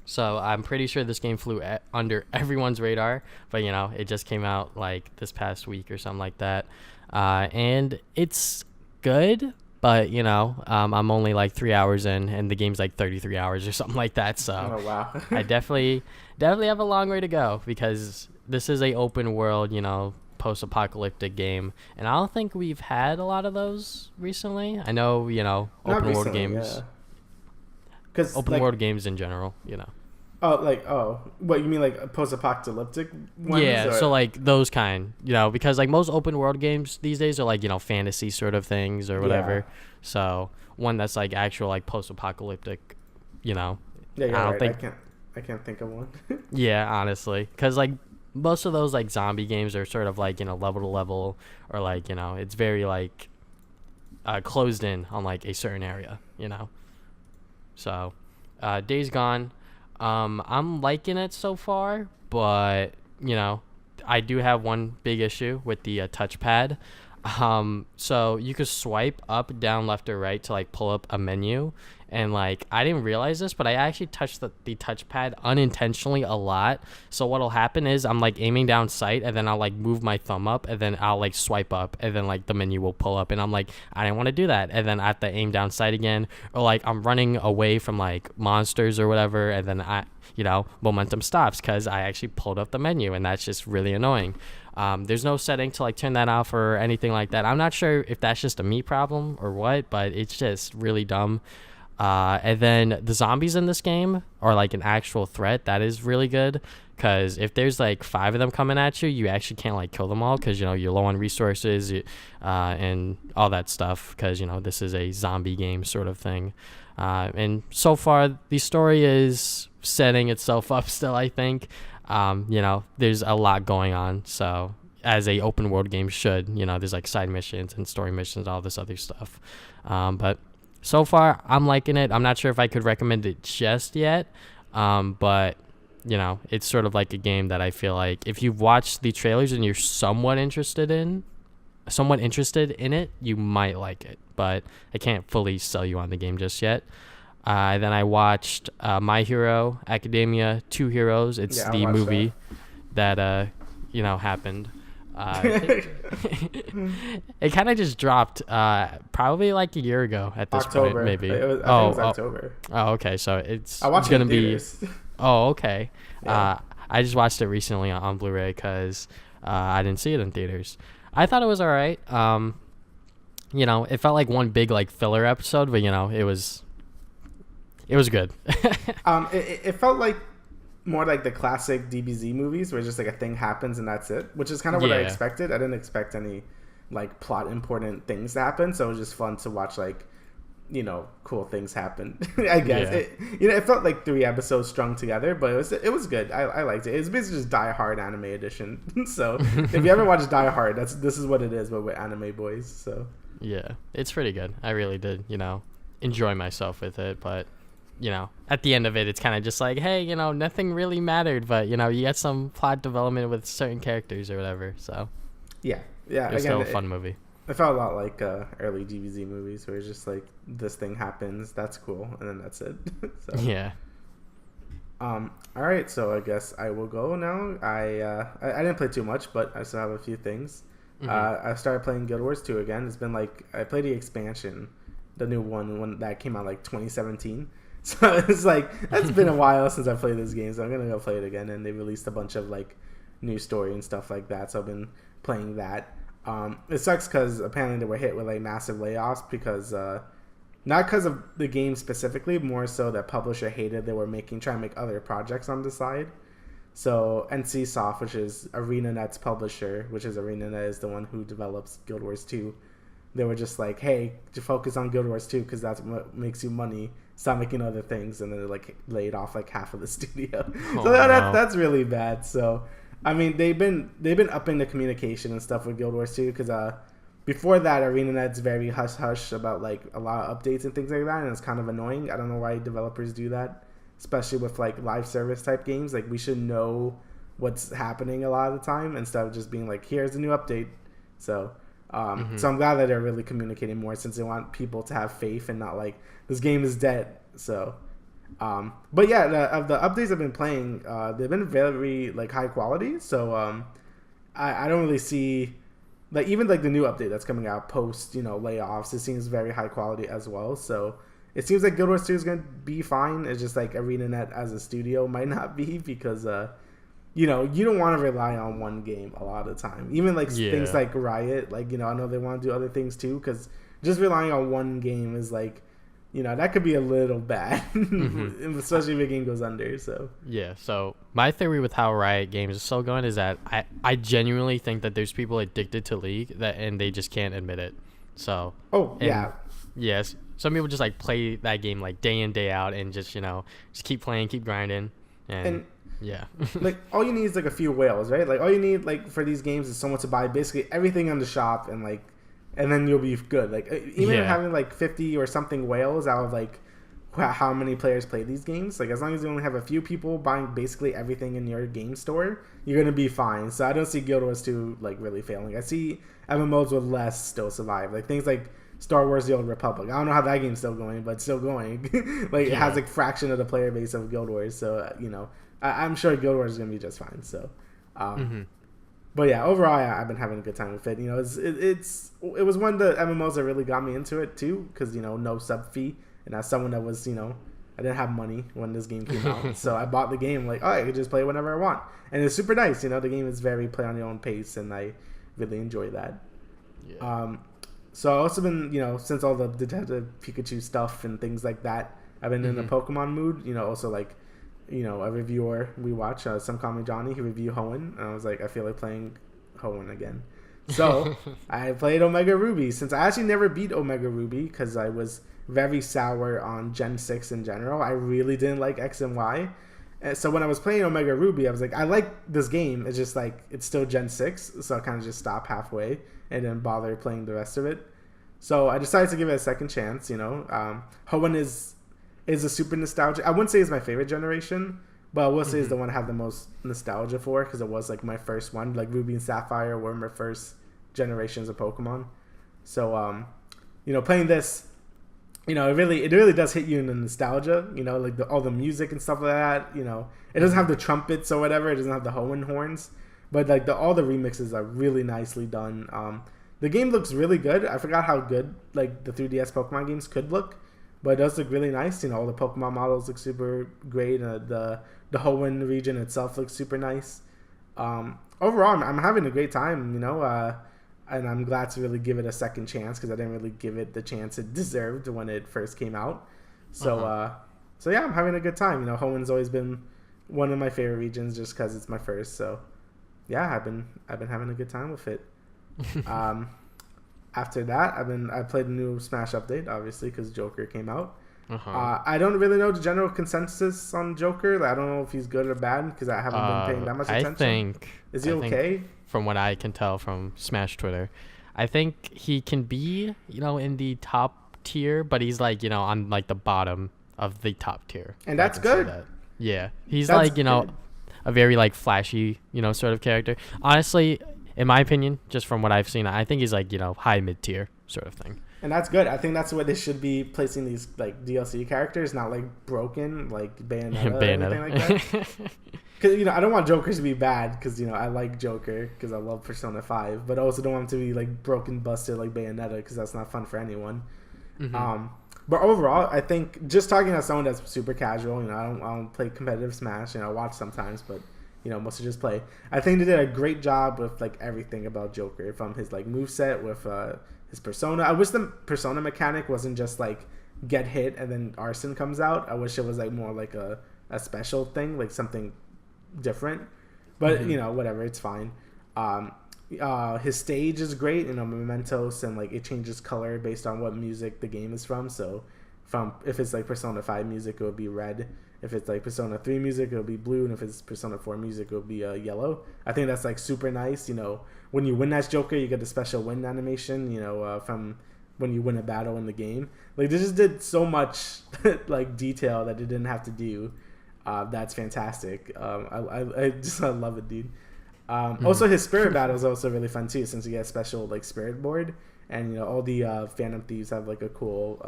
So I'm pretty sure this game flew under everyone's radar, but it just came out like this past week or something like that. And it's good, but I'm only like 3 hours in, and the game's like 33 hours or something like that. So oh, wow. I definitely have a long way to go because this is a open world, post-apocalyptic game, and I don't think we've had a lot of those recently. I know, open world games. Yeah. Open world games in general, what you mean, like post-apocalyptic ones? Yeah, or? so like those kind, because like most open world games these days are like fantasy sort of things or whatever. Yeah. So one that's like actual like post-apocalyptic, Yeah, I can't think of one. Yeah, honestly, because like most of those like zombie games are sort of like level to level, or like it's very like closed in on like a certain area, So, Days Gone. I'm liking it so far, but I do have one big issue with the touchpad. So you could swipe up, down, left, or right to like pull up a menu, and like I didn't realize this, but I actually touched the touchpad unintentionally a lot. So what'll happen is I'm like aiming down sight, and then I'll like move my thumb up, and then I'll like swipe up, and then like the menu will pull up, and I'm like, I didn't want to do that, and then I have to aim down sight again, or like I'm running away from like monsters or whatever, and then momentum stops because I actually pulled up the menu, and that's just really annoying. There's no setting to like turn that off or anything like that. I'm not sure if that's just a me problem or what, but it's just really dumb. And then the zombies in this game are like an actual threat. That is really good because if there's like 5 of them coming at you, you actually can't like kill them all because you're low on resources and all that stuff because this is a zombie game sort of thing. And so far the story is setting itself up still, I think. There's a lot going on, so as a open world game should, there's like side missions and story missions, all this other stuff. But so far I'm liking it. I'm not sure if I could recommend it just yet, but it's sort of like a game that I feel like if you've watched the trailers and you're somewhat interested in it, you might like it, but I can't fully sell you on the game just yet. Then I watched My Hero Academia 2 Heroes. It's the movie that happened. It kind of just dropped probably like a year ago at this point, maybe. I think it was October. Oh, okay. So it's going to be. Oh, okay. Yeah. I just watched it recently on Blu-ray because I didn't see it in theaters. I thought it was all right. It felt like one big like filler episode, but it was good. It felt like more like the classic DBZ movies where just like a thing happens and that's it, which is kind of what I expected. I didn't expect any like plot important things to happen, so it was just fun to watch like cool things happen. I guess it felt like 3 episodes strung together, but it was good. I liked it. It's basically just Die Hard anime edition. So if you ever watch Die Hard, this is what it is, but with anime boys. So yeah, it's pretty good. I really did enjoy myself with it, but at the end of it, it's kind of just like, hey, nothing really mattered, but you get some plot development with certain characters or whatever. So yeah, it's still a fun movie. It felt a lot like early DBZ movies where it's just like this thing happens, that's cool, and then that's it. So, yeah. All right, so I guess I will go now. I didn't play too much, but I still have a few things. I started playing Guild Wars 2 again. It's been like I played the expansion, the new one when that came out like 2017. So it's like it's been a while since I played this game, so I'm gonna go play it again. And they released a bunch of like new story and stuff like that, so I've been playing that. It sucks because apparently they were hit with like massive layoffs because not because of the game specifically, more so that publisher hated they were trying to make other projects on the side. So NCSoft, which is ArenaNet's publisher, which is ArenaNet is the one who develops Guild Wars 2, they were just like, hey, to focus on Guild Wars 2 because that's what makes you money. Stop making other things, and then they like laid off like half of the studio. Oh, so that's really bad. So I mean, they've been upping the communication and stuff with Guild Wars 2 because before that, ArenaNet's very hush hush about like a lot of updates and things like that, and it's kind of annoying. I don't know why developers do that, especially with like live service type games. Like we should know what's happening a lot of the time instead of just being like, here's a new update. So so I'm glad that they're really communicating more since they want people to have faith and not like this game is dead. So but yeah, the updates I've been playing, they've been very like high quality. So I don't really see like even like the new update that's coming out post layoffs. It seems very high quality as well. So it seems like Guild Wars 2 is gonna be fine. It's just like ArenaNet as a studio might not be because you don't want to rely on one game a lot of the time. Even like things like Riot, like I know they want to do other things too, because just relying on one game is like that could be a little bad, especially if a game goes under. So yeah. So my theory with how Riot Games is still going is that I genuinely think that there's people addicted to League and they just can't admit it. So yes, some people just like play that game like day in day out and just just keep playing, keep grinding, and yeah. Like all you need is like a few whales, right? Like all you need like for these games is someone to buy basically everything on the shop and then you'll be good. Like even having like 50 or something whales out of like how many players play these games, like as long as you only have a few people buying basically everything in your game store, you're gonna be fine. So I don't see Guild Wars 2 like really failing. I see MMOs with less still survive, like things like Star Wars: The Old Republic. I don't know how that game's still going, but it's still going. It has like fraction of the player base of Guild Wars, so I'm sure Guild Wars is gonna be just fine. So but yeah, overall, I've been having a good time with it. It was one of the MMOs that really got me into it too, because no sub fee, and as someone that was I didn't have money when this game came out, so I bought the game like I could just play whenever I want, and it's super nice. The game is very play on your own pace, and I really enjoy that. Yeah. So I've also been since all the Detective Pikachu stuff and things like that, I've been in a Pokemon mood. Also like. A reviewer we watch, Some Call Me Johnny, he reviewed Hoenn, and I was like, I feel like playing Hoenn again. So I played Omega Ruby, since I actually never beat Omega Ruby because I was very sour on Gen 6 in general. I really didn't like X and Y. And so when I was playing Omega Ruby, I was like, I like this game. It's just like, it's still Gen 6, so I kind of just stopped halfway and didn't bother playing the rest of it. So I decided to give it a second chance, Hoenn is a super nostalgic. I wouldn't say it's my favorite generation, but I will say it's the one I have the most nostalgia for because it was like my first one. Like Ruby and Sapphire were my first generations of Pokemon. So playing this, it really does hit you in the nostalgia. Like all the music and stuff like that. It doesn't have the trumpets or whatever. It doesn't have the Hoenn horns, but like all the remixes are really nicely done. The game looks really good. I forgot how good like the 3DS Pokemon games could look. But it does look really nice. All the Pokemon models look super great. The Hoenn region itself looks super nice. Overall, I'm having a great time, and I'm glad to really give it a second chance because I didn't really give it the chance it deserved when it first came out. So, so yeah, I'm having a good time. Hoenn's always been one of my favorite regions just because it's my first. So, yeah, I've been having a good time with it. After that, I played a new Smash update, obviously, because Joker came out. I don't really know the general consensus on Joker. Like, I don't know if he's good or bad because I haven't been paying that much attention. Is he okay? From what I can tell from Smash Twitter, I think he can be, in the top tier, but he's like, on like the bottom of the top tier. And that's good. That. Yeah, he's that's like, good. A very like flashy, sort of character. Honestly. In my opinion, just from what I've seen, I think he's like, high mid-tier sort of thing. And that's good. I think that's what they should be placing these like DLC characters, not like broken, like Bayonetta. Or anything like that. Because, you know, I don't want Joker to be bad because, you know, I like Joker because I love Persona 5. But I also don't want him to be, like, broken, busted like Bayonetta because that's not fun for anyone. Mm-hmm. But overall, I think just talking to someone that's super casual, you know, I don't play competitive Smash. You know, I watch sometimes, but, you know, mostly just play. I think they did a great job with, like, everything about Joker. From his, like, moveset with his persona. I wish the persona mechanic wasn't just, like, get hit and then arson comes out. I wish it was, like, more like a special thing, like something different, but you know, whatever, it's fine. His stage is great, you know, Mementos, and like it changes color based on what music the game is from. So if it's like Persona 5 music, it would be red. If it's like Persona 3 music, it'll be blue, and if it's Persona 4 music, it'll be yellow. I think that's like super nice. You know, when you win as Joker, you get the special win animation, you know, from when you win a battle in the game. Like, they just did so much like detail that they didn't have to do. That's fantastic. I love it, dude. Also, his spirit battle is also really fun too, since you get a special like spirit board, and you know all the Phantom Thieves have like a cool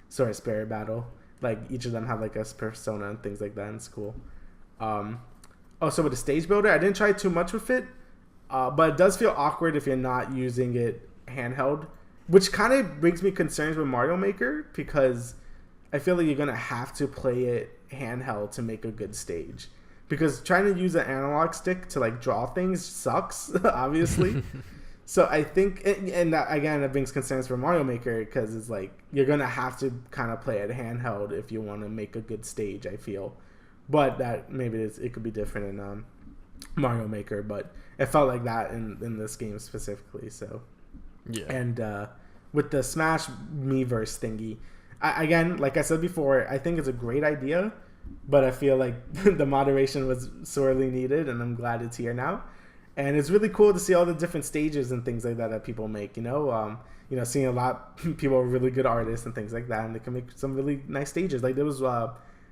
sort of spirit battle. Like each of them have like a persona and things like that, and it's cool. Also with the stage builder, I didn't try too much with it, but it does feel awkward if you're not using it handheld, which kind of brings me concerns with Mario Maker, because I feel like you're gonna have to play it handheld to make a good stage, because trying to use an analog stick to like draw things sucks, obviously. So I think, and that, again, that brings concerns for Mario Maker, because it's like you're gonna have to kind of play it handheld if you want to make a good stage, I feel. But that maybe it could be different in Mario Maker, but it felt like that in this game specifically. So yeah. And with the Smash Miiverse thingy, again, like I said before, I think it's a great idea, but I feel like the moderation was sorely needed, and I'm glad it's here now. And it's really cool to see all the different stages and things like that people make. You know, seeing a lot people are really good artists and things like that, and they can make some really nice stages. Like there was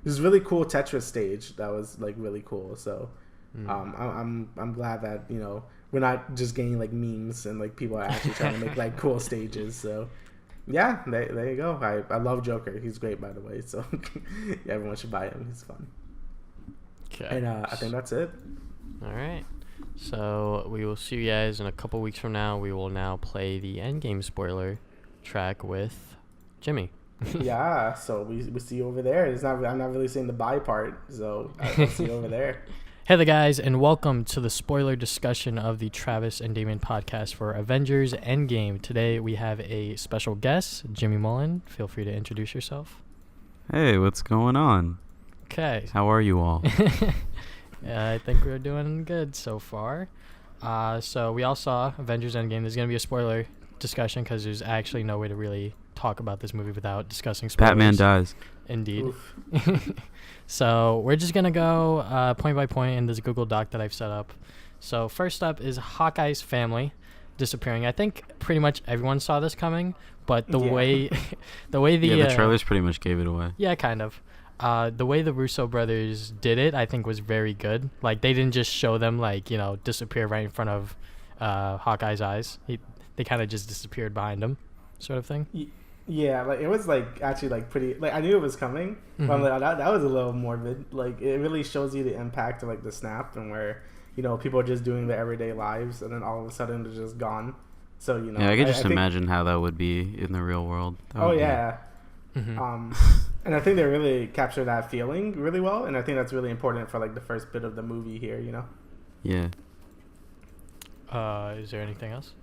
this really cool Tetris stage that was like really cool. So I'm glad that, you know, we're not just getting like memes and like people are actually trying to make like cool stages. So yeah, there you go. I love Joker. He's great, by the way. So yeah, everyone should buy him. He's fun. Okay. And I think that's it. All right. So we will see you guys in a couple weeks from now. We will now play the Endgame spoiler track with Jimmy. Yeah. So we see you over there. I'm not really saying the bye part. So I'll see you over there. Hey there, guys, and welcome to the spoiler discussion of the Travis and Damian podcast for Avengers Endgame. Today we have a special guest, Jimmy Mullen. Feel free to introduce yourself. Hey, what's going on? Okay. How are you all? I think we're doing good so far. So we all saw Avengers Endgame. There's going to be a spoiler discussion because there's actually no way to really talk about this movie without discussing spoilers. Batman dies. Indeed. So we're just going to go point by point in this Google Doc that I've set up. So first up is Hawkeye's family disappearing. I think pretty much everyone saw this coming, but the way the trailers pretty much gave it away. Yeah, kind of. The way the Russo brothers did it, I think, was very good. Like, they didn't just show them, like, you know, disappear right in front of Hawkeye's eyes. They kind of just disappeared behind him, sort of thing. Yeah, like, it was, like, actually, like, pretty... Like, I knew it was coming, but I'm like, oh, that was a little morbid. Like, it really shows you the impact of, like, the snap, and where, you know, people are just doing their everyday lives, and then all of a sudden they're just gone. So, you know... Yeah, I could just imagine how that would be in the real world. Yeah. And I think they really capture that feeling really well, and I think that's really important for like the first bit of the movie here, you know. Yeah. Is there anything else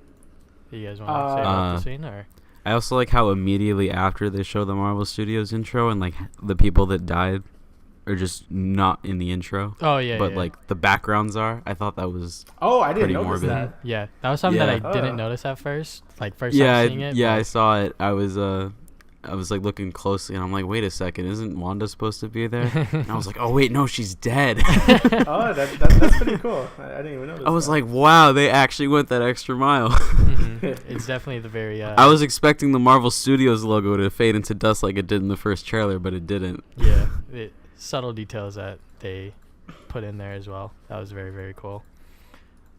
that you guys want to say about the scene, or? I also like how immediately after they show the Marvel Studios intro, and like the people that died are just not in the intro. Oh yeah. But like the backgrounds are. I thought that was. Oh, I didn't notice morbid. that. Yeah, that was something that I didn't notice at first. Like time seeing it. Yeah, I saw it. I was like looking closely, and I'm like, wait a second, isn't Wanda supposed to be there? And I was like, oh wait, no, she's dead. Oh, that's pretty cool. I didn't even notice. I was like, wow, they actually went that extra mile. It's definitely the very. I was expecting the Marvel Studios logo to fade into dust like it did in the first trailer, but it didn't. Yeah, subtle details that they put in there as well. That was very, very cool.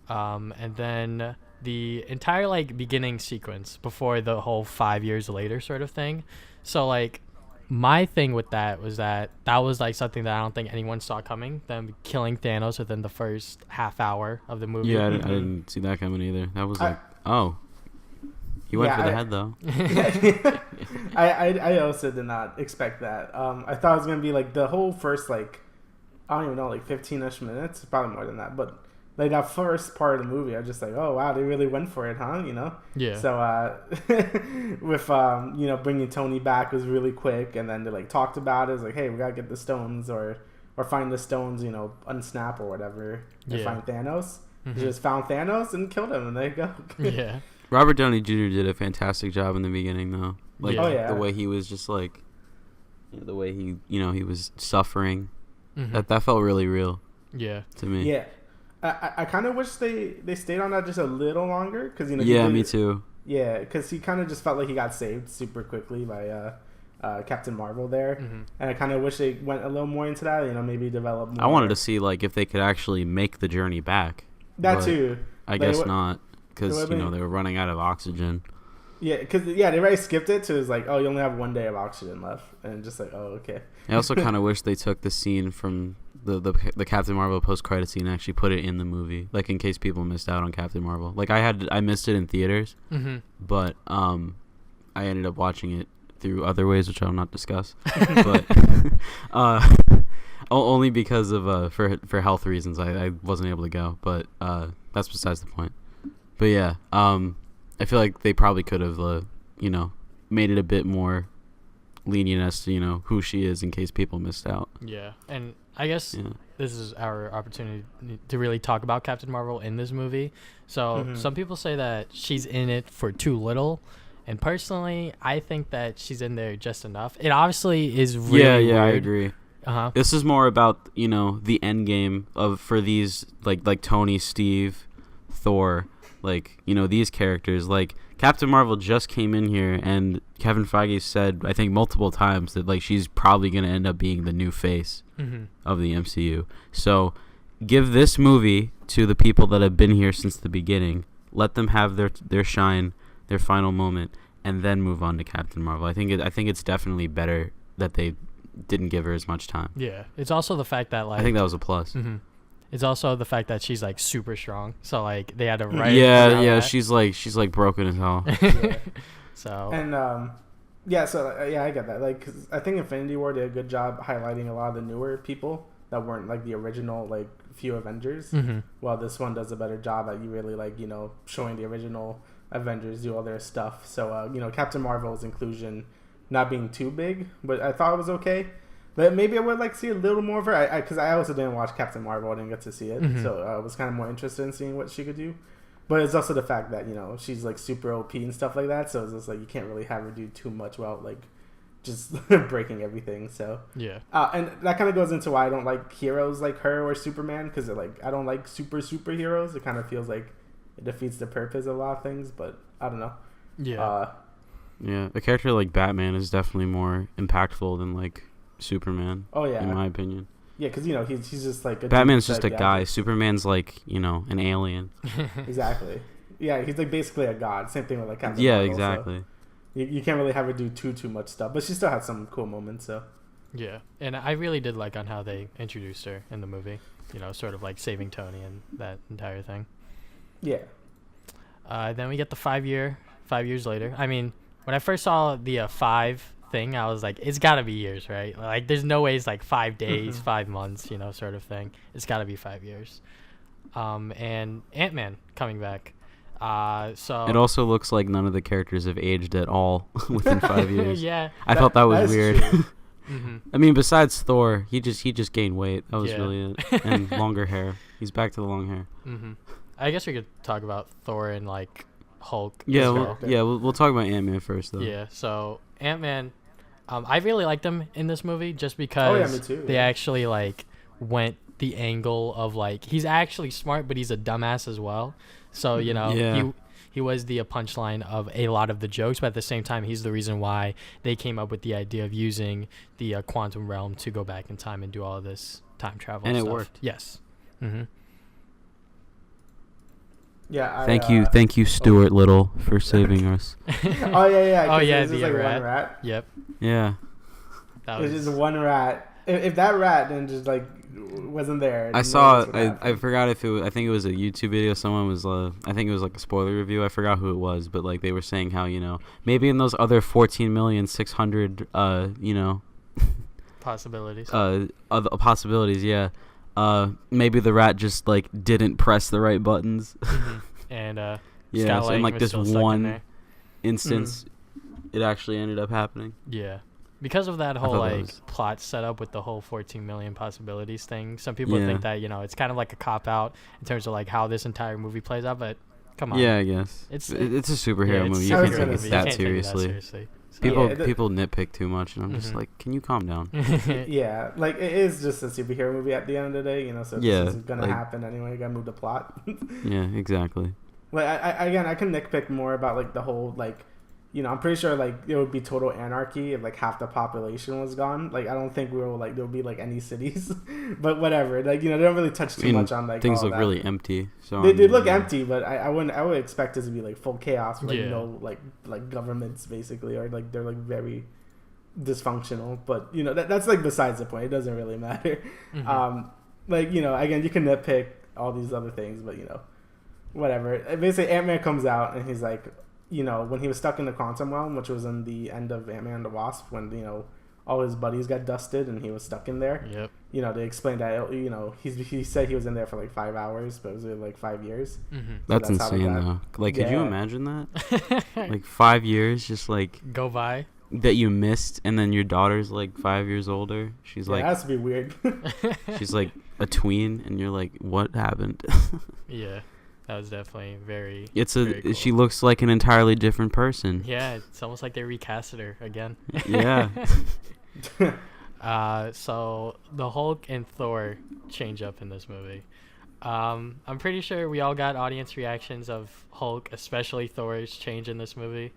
And then the entire like beginning sequence before the whole 5 years later sort of thing. So like my thing with that was that was like something that I don't think anyone saw coming. Them killing Thanos within the first half hour of the movie. Yeah, I didn't see that coming either. That was he went for the head though. I also did not expect that. I thought it was gonna be like the whole first like I don't even know like 15ish minutes, probably more than that, but. Like that first part of the movie, I was just like, oh wow, they really went for it, huh? You know? Yeah. So with bringing Tony back was really quick, and then they like talked about it. It's like, hey, we gotta get the stones or find the stones, unsnap or whatever, and find Thanos. They just found Thanos and killed him, and there you go. Yeah. Robert Downey Jr. did a fantastic job in the beginning, though. Like the way he was just like, the way he he was suffering. That felt really real. Yeah. To me. Yeah. I kind of wish they stayed on that just a little longer because Yeah, me too. Yeah, because he kind of just felt like he got saved super quickly by Captain Marvel there, and I kind of wish they went a little more into that. Maybe develop more. I wanted to see like if they could actually make the journey back. That too. I guess not because they were running out of oxygen. Yeah, because they already skipped it to it's like, oh, you only have 1 day of oxygen left, and just like, oh, okay. I also kind of wish they took the scene from the Captain Marvel post-credit scene and actually put it in the movie, like in case people missed out on Captain Marvel. Like I missed it in theaters, but I ended up watching it through other ways, which I'll not discuss. But only because of for health reasons, I wasn't able to go. But that's besides the point. But yeah, I feel like they probably could have made it a bit more lenient as to who she is in case people missed out. Yeah, and I guess this is our opportunity to really talk about Captain Marvel in this movie. So some people say that she's in it for too little, and personally, I think that she's in there just enough. It obviously is really weird. I agree. This is more about the end game for these like Tony, Steve, Thor, like these characters. Like Captain Marvel just came in here, and Kevin Feige said, I think multiple times, that like she's probably going to end up being the new face of the MCU. So give this movie to the people that have been here since the beginning. Let them have their shine, their final moment, and then move on to Captain Marvel. I think it's definitely better that they didn't give her as much time. Yeah, it's also the fact that like I think that was a plus. It's also the fact that she's like super strong. So like they had to write. Yeah, she's like broken as hell. So and I get that. Like, 'cause I think Infinity War did a good job highlighting a lot of the newer people that weren't like the original like few Avengers. While this one does a better job at you really like showing the original Avengers do all their stuff. So Captain Marvel's inclusion not being too big, but I thought it was okay. But maybe I would like to see a little more of her, because I also didn't watch Captain Marvel. I didn't get to see it, so I was kind of more interested in seeing what she could do. But it's also the fact that she's like super OP and stuff like that. So it's just like you can't really have her do too much without like just breaking everything. So yeah, and that kind of goes into why I don't like heroes like her or Superman, because I don't like superheroes. It kind of feels like it defeats the purpose of a lot of things. But I don't know. Yeah. Yeah, a character like Batman is definitely more impactful than like Superman. Oh yeah, in my opinion. Yeah, because he's just like Batman's just a guy. Superman's like an alien. Exactly. Yeah, he's like basically a god. Same thing with like Captain Yeah, Marvel, exactly. So you can't really have her do too much stuff, but she still had some cool moments. So yeah, and I really did like on how they introduced her in the movie. Sort of like saving Tony and that entire thing. Yeah. Then we get the 5 years later. I mean, when I first saw the 5 thing, I was like, it's gotta be years, right? Like there's no way it's like 5 days, 5 months, sort of thing. It's gotta be 5 years. And Ant-Man coming back. So it also looks like none of the characters have aged at all within 5 years. Yeah, I thought that was weird. I mean, besides Thor, he just gained weight. That was really it, and longer hair. He's back to the long hair. I guess we could talk about Thor and like Hulk. Yeah, we'll talk about Ant-Man first though. Yeah, so Ant-Man, I really liked him in this movie just because me too, they actually like went the angle of like he's actually smart but he's a dumbass as well. So he was the punchline of a lot of the jokes, but at the same time he's the reason why they came up with the idea of using the quantum realm to go back in time and do all of this time travel and stuff. It worked. Yes. Yeah. Thank you, Stuart Little, for saving us. Oh yeah. Oh yeah, the like rat. Yep. Yeah. That was just one rat. If that rat then just like wasn't there, I saw. I forgot if it was. I think it was a YouTube video. Someone was. I think it was like a spoiler review. I forgot who it was, but like they were saying how maybe in those other 14,600,000 possibilities. Other possibilities. Yeah. Maybe the rat just like didn't press the right buttons. And yeah, so in like this one instance, it actually ended up happening. Yeah. Because of that whole plot setup with the whole 14 million possibilities thing, some people think that it's kind of like a cop out in terms of like how this entire movie plays out. But come on, yeah, I guess it's a superhero movie. You can't take it that seriously. So, people nitpick too much, and I'm just like, can you calm down? Yeah, like it is just a superhero movie at the end of the day, So this is gonna happen anyway. You gotta move the plot. Yeah, exactly. Like I can nitpick more about like the whole like. I'm pretty sure like it would be total anarchy if like half the population was gone. Like I don't think there would be like any cities, but whatever. Like they don't really touch too much on like things all look that. Really empty. So they look empty, but I would expect it to be like full chaos, with, like no like governments basically, or like they're like very dysfunctional. But that's like besides the point. It doesn't really matter. Like again, you can nitpick all these other things, but whatever. Basically, Ant-Man comes out and he's like. When he was stuck in the quantum realm, which was in the end of Ant-Man and the Wasp, when, all his buddies got dusted and he was stuck in there. Yep. They explained that, he said he was in there for like 5 hours, but it was like 5 years. Mm-hmm. So that's insane, though. Like, could you imagine that? Like 5 years just like... Go by? That you missed, and then your daughter's like 5 years older. She's like... That has to be weird. She's like a tween, and you're like, what happened? Yeah. That was definitely very. Very cool. She looks like an entirely different person. Yeah, it's almost like they recasted her again. Yeah. So the Hulk and Thor change up in this movie. I'm pretty sure we all got audience reactions of Hulk, especially Thor's change in this movie.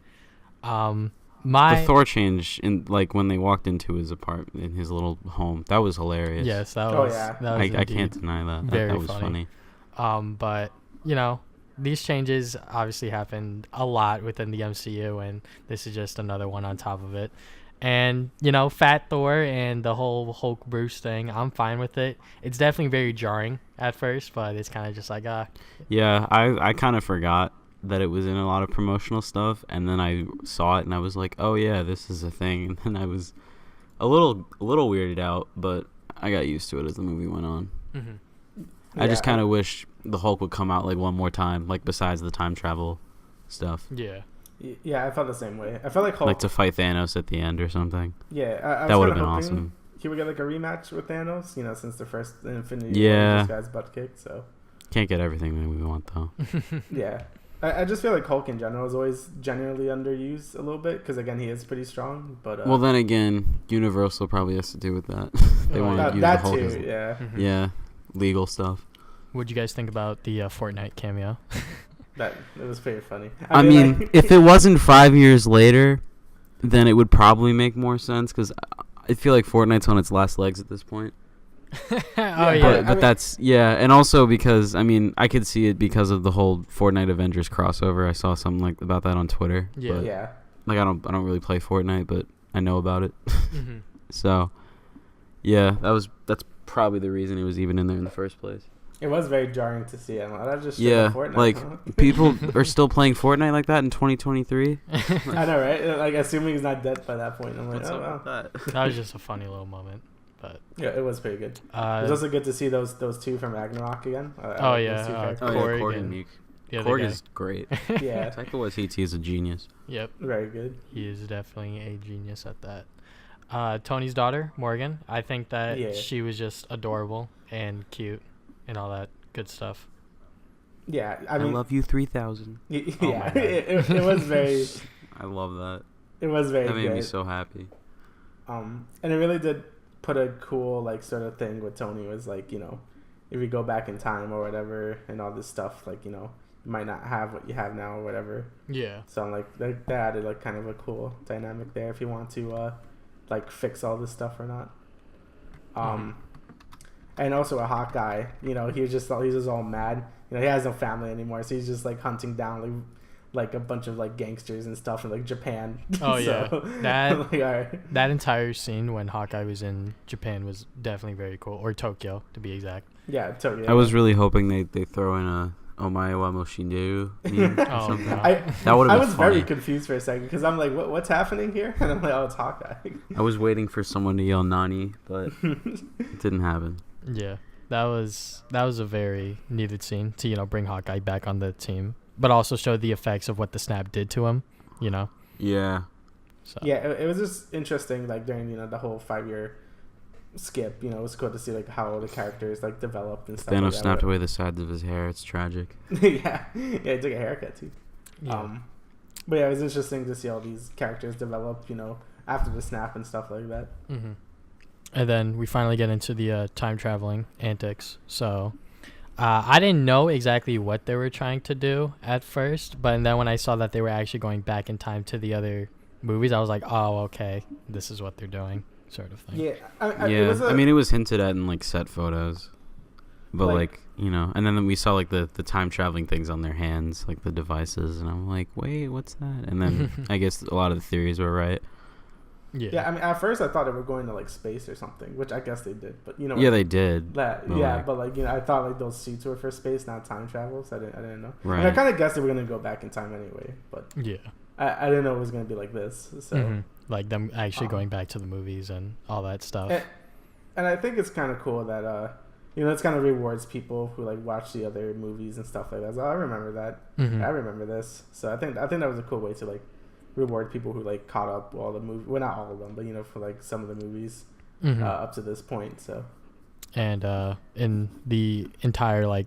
The Thor change in like when they walked into his apartment, in his little home, that was hilarious. Yes, that was. I can't deny that. That was funny. But. These changes obviously happened a lot within the MCU, and this is just another one on top of it. And, Fat Thor and the whole Hulk Bruce thing, I'm fine with it. It's definitely very jarring at first, but it's kind of just like, Yeah, I kind of forgot that it was in a lot of promotional stuff, and then I saw it, and I was like, oh, yeah, this is a thing. And then I was a little weirded out, but I got used to it as the movie went on. Mm-hmm. I just kind of wish the Hulk would come out like one more time, like besides the time travel stuff. Yeah. Yeah, I felt the same way. I felt like Hulk... Like to fight Thanos at the end or something. Yeah, that would have been awesome. He would get like a rematch with Thanos, since the first Infinity War, this guy's butt kicked, so... Can't get everything that we want, though. Yeah. I just feel like Hulk in general is always genuinely underused a little bit, because again, he is pretty strong, but... well, then again, Universal probably has to do with that. They want to use that the Hulk too, as... yeah. Mm-hmm. Yeah, legal stuff. What'd you guys think about the Fortnite cameo? It was pretty funny. I mean, if it wasn't 5 years later, then it would probably make more sense, because I feel like Fortnite's on its last legs at this point. But that's and also because I could see it because of the whole Fortnite Avengers crossover. I saw something like about that on Twitter. Yeah. Like I don't really play Fortnite, but I know about it. Mm-hmm. So, yeah, that's probably the reason it was even in there in the first place. It was very jarring to see it. That just Fortnite, like people are still playing Fortnite like that in 2023. I know, right? Like assuming he's not dead by that point. I'm like, that was just a funny little moment. But yeah, it was pretty good. It was also good to see those two from Ragnarok again. Korg and Meek. Korg is great. Yeah, Taika Waititi is a genius. Yep, very good. He is definitely a genius at that. Tony's daughter, Morgan, I think that she was just adorable and cute and all that good stuff. Yeah, I love you 3000. Yeah, it was very. I love that. It was very. That made good. me so happy. And it really did put a cool like sort of thing with Tony. Was like, if you go back in time or whatever and all this stuff, like you might not have what you have now or whatever. Yeah. So I'm like that added like kind of a cool dynamic there if you want to like fix all this stuff or not. And also a Hawkeye, he was just all mad. He has no family anymore, so he's just like hunting down like a bunch of like gangsters and stuff in like Japan. Oh yeah, that like, all right. that entire scene when Hawkeye was in Japan was definitely very cool, or Tokyo to be exact. Yeah, Tokyo. I was really hoping they throw in a Omae wa Moshinderu meme or Oh, something. no. That would have been I was funny. very confused for a second because I'm like, what's happening here? And I'm like, oh, it's Hawkeye. I was waiting for someone to yell Nani, but it didn't happen. Yeah, that was a very needed scene to bring Hawkeye back on the team, but also show the effects of what the snap did to him. Yeah. So. Yeah, it was just interesting, like during the whole 5-year skip. It was cool to see like how the characters like developed and stuff. Thanos like that. snapped away the sides of his hair. It's tragic. yeah, he took a haircut too. Yeah. But yeah, it was interesting to see all these characters develop, after the snap and stuff like that. Mm-hmm. And then we finally get into the time traveling antics. So I didn't know exactly what they were trying to do at first, but then when I saw that they were actually going back in time to the other movies, I was like, oh, okay, this is what they're doing, sort of thing. Yeah, I mean, it was hinted at in like set photos, but like and then we saw like the time traveling things on their hands, like the devices, and I'm like, wait, what's that? And then I guess a lot of the theories were right. Yeah, I mean, at first I thought they were going to like space or something, which I guess they did, but yeah, they did. But I thought like those suits were for space, not time travel, so I didn't know. Right. And I kind of guessed they were gonna go back in time anyway, but yeah, I didn't know it was gonna be like this. So like them actually going back to the movies and all that stuff. And I think it's kind of cool that it's kind of rewards people who like watch the other movies and stuff like that. So I remember that. I remember this. So I think that was a cool way to like reward people who like caught up all the movies. Well, not all of them, but for like some of the movies up to this point. So. And in the entire like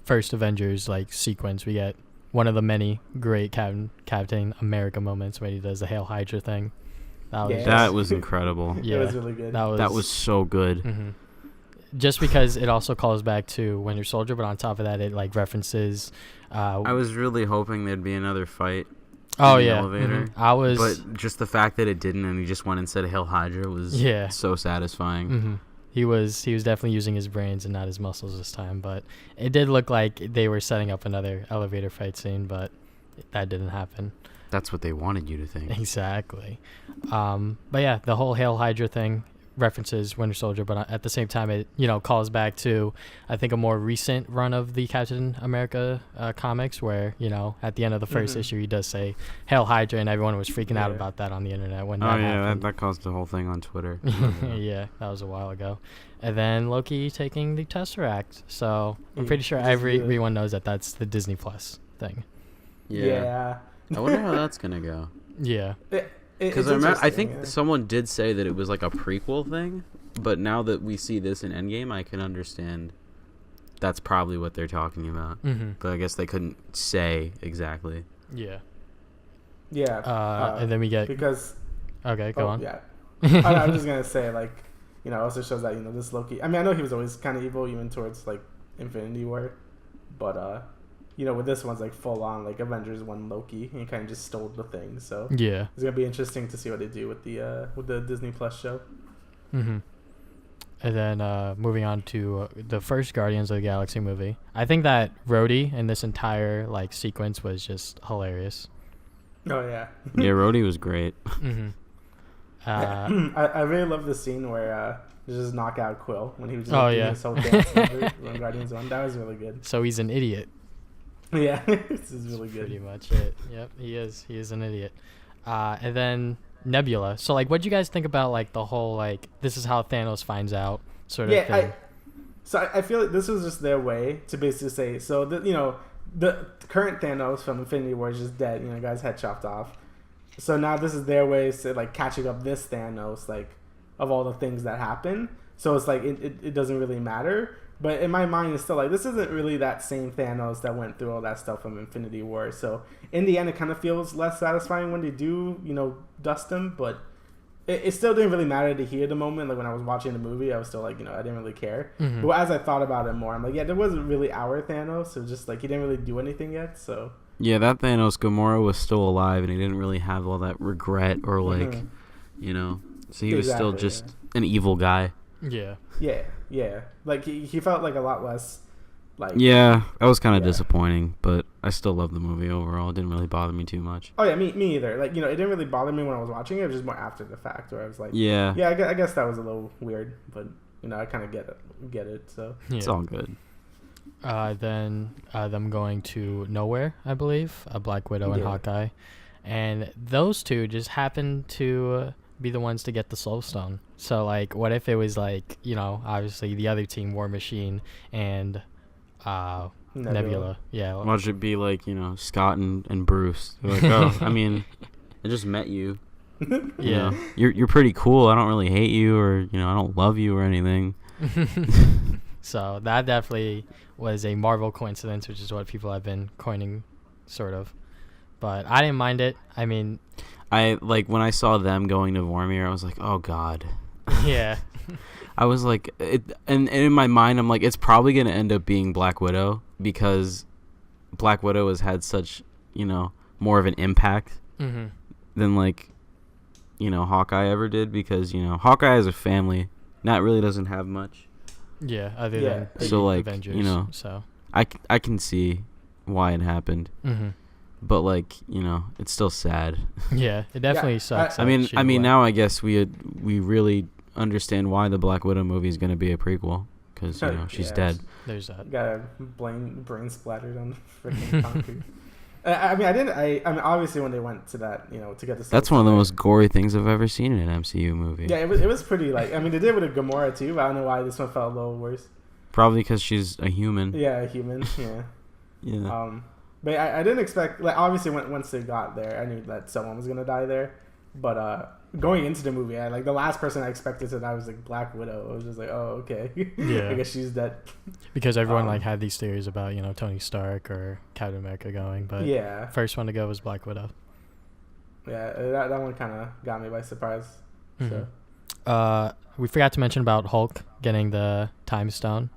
first Avengers like sequence, we get one of the many great Captain America moments when he does the Hail Hydra thing. That was incredible. Yeah, it was really good. That was so good. Just because it also calls back to Winter Soldier, but on top of that, it like references. I was really hoping there'd be another fight. Oh in the yeah, elevator. But just the fact that it didn't, and he just went and said Hail Hydra was so satisfying. He was definitely using his brains and not his muscles this time, but it did look like they were setting up another elevator fight scene, but that didn't happen. That's what they wanted you to think. Exactly. But yeah, the whole Hail Hydra thing references Winter Soldier, but at the same time it calls back to I think a more recent run of the Captain America comics where at the end of the first issue he does say Hail Hydra, and everyone was freaking out about that on the internet when that happened. that caused the whole thing on Twitter. Yeah, that was a while ago. And then Loki taking the Tesseract, so I'm pretty sure everyone knows that that's the Disney Plus thing. Yeah. I wonder how that's gonna go. Yeah. Because I think someone did say that it was like a prequel thing, but now that we see this in Endgame, I can understand that's probably what they're talking about. But I guess they couldn't say exactly. Yeah. Yeah. And then we get because. Okay, go on. Yeah. I was just gonna say it also shows that this Loki. I mean, I know he was always kind of evil even towards like Infinity War, but with this one's like full on like Avengers 1 Loki, and he kind of just stole the thing. So yeah, it's gonna be interesting to see what they do with the Disney Plus show. And then moving on to the first Guardians of the Galaxy movie, I think that Rhodey in this entire like sequence was just hilarious. Oh yeah. Yeah, Rhodey was great. I really love the scene where just knock out Quill when he was just doing his whole dance number when Guardians 1. That was really good. So he's an idiot. Yeah, this is really good. Pretty much it. Yep, he is. He is an idiot. And then Nebula. So, like, what do you guys think about, like, the whole, like, this is how Thanos finds out sort of thing? I feel like this was just their way to basically say, so, the current Thanos from Infinity War is just dead. Guy's head chopped off. So now this is their way to, like, catching up this Thanos, like, of all the things that happen. So it's like, it doesn't really matter. But in my mind, it's still like, this isn't really that same Thanos that went through all that stuff from Infinity War. So in the end, it kind of feels less satisfying when they do, dust him. But it still didn't really matter to hear the moment. Like when I was watching the movie, I was still like, I didn't really care. But as I thought about it more, I'm like, yeah, there wasn't really our Thanos. It was just like, he didn't really do anything yet. So yeah, that Thanos, Gamora was still alive, and he didn't really have all that regret or like, so he was still just an evil guy. Yeah. Yeah. Like he felt like a lot less Like, yeah, that was kind of disappointing, but I still love the movie overall. It didn't really bother me too much. Oh yeah, me either. Like, it didn't really bother me when I was watching it. It was just more after the fact where I was like, yeah, I guess that was a little weird, but I kind of get it. So it's all good. Then them going to Nowhere, I believe, Black Widow and Hawkeye, and those two just happened to be the ones to get the Soul Stone. So like, what if it was like, obviously the other team, War Machine and Nebula. Yeah. Watch it be like, Scott and Bruce. They're like, oh, I mean, I just met you. Yeah. You're pretty cool. I don't really hate you, or I don't love you or anything. So that definitely was a Marvel coincidence, which is what people have been coining, sort of. But I didn't mind it. I mean, when I saw them going to Vormir, I was like, oh god. Yeah. I was like, and in my mind, I'm like, it's probably gonna end up being Black Widow, because Black Widow has had such, more of an impact than like, Hawkeye ever did, because Hawkeye as a family, that really doesn't have much. Yeah, other than so like Avengers, so I can see why it happened, but like it's still sad. Yeah, it definitely sucks. I mean now I guess we really understand why the Black Widow movie is going to be a prequel, because she's dead. There's that. Got a brain splattered on the freaking concrete. I mean, obviously when they went to that, to get the. That's one of the most gory things I've ever seen in an MCU movie. Yeah, it was pretty like. I mean, they did with a Gamora too, but I don't know why this one felt a little worse. Probably because she's a human. Yeah, a human. Yeah. Yeah. But I didn't expect, like, obviously once they got there, I knew that someone was gonna die there, but going into the movie, the last person I expected to die was like Black Widow. I was just like, oh, okay. Yeah. I guess she's dead. Because everyone had these theories about Tony Stark or Captain America going, but first one to go was Black Widow. Yeah, that one kind of got me by surprise. Mm-hmm. So. We forgot to mention about Hulk getting the Time Stone.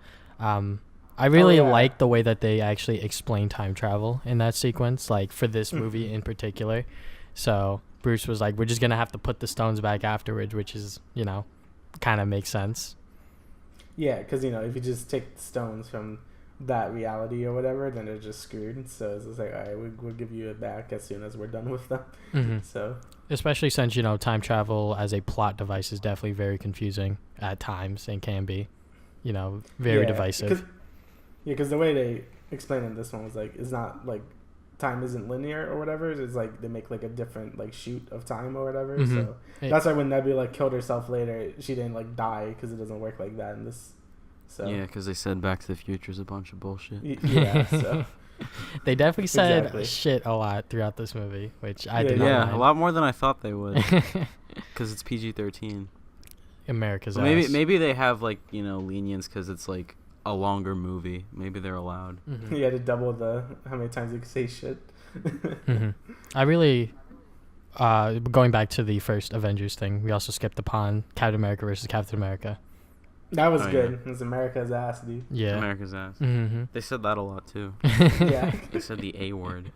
I really like the way that they actually explain time travel in that sequence, like for this movie in particular. So Bruce was like, we're just going to have to put the stones back afterwards, which is, kind of makes sense. Yeah, because, if you just take the stones from that reality or whatever, then they're just screwed. So it's like, all right, we'll give you it back as soon as we're done with them. Mm-hmm. So, especially since, time travel as a plot device is definitely very confusing at times and can be, very divisive. Because the way they explained in this one was like, it's not like time isn't linear or whatever. It's like they make like a different like shoot of time or whatever. Mm-hmm. So that's why when Nebula killed herself later, she didn't like die, because it doesn't work like that in this. So yeah, because they said Back to the Future is a bunch of bullshit. Yeah, so they definitely said shit a lot throughout this movie, which I did not mind. A lot more than I thought they would, because it's PG-13. America's ass. Maybe they have like lenience because it's like a longer movie. Maybe they're allowed. Mm-hmm. Yeah, to double how many times you can say shit. Mm-hmm. I really, going back to the first Avengers thing, we also skipped upon Captain America versus Captain America. That was good. It was America's ass, dude. Yeah. America's ass. Mm-hmm. They said that a lot, too. Yeah. They said the A word.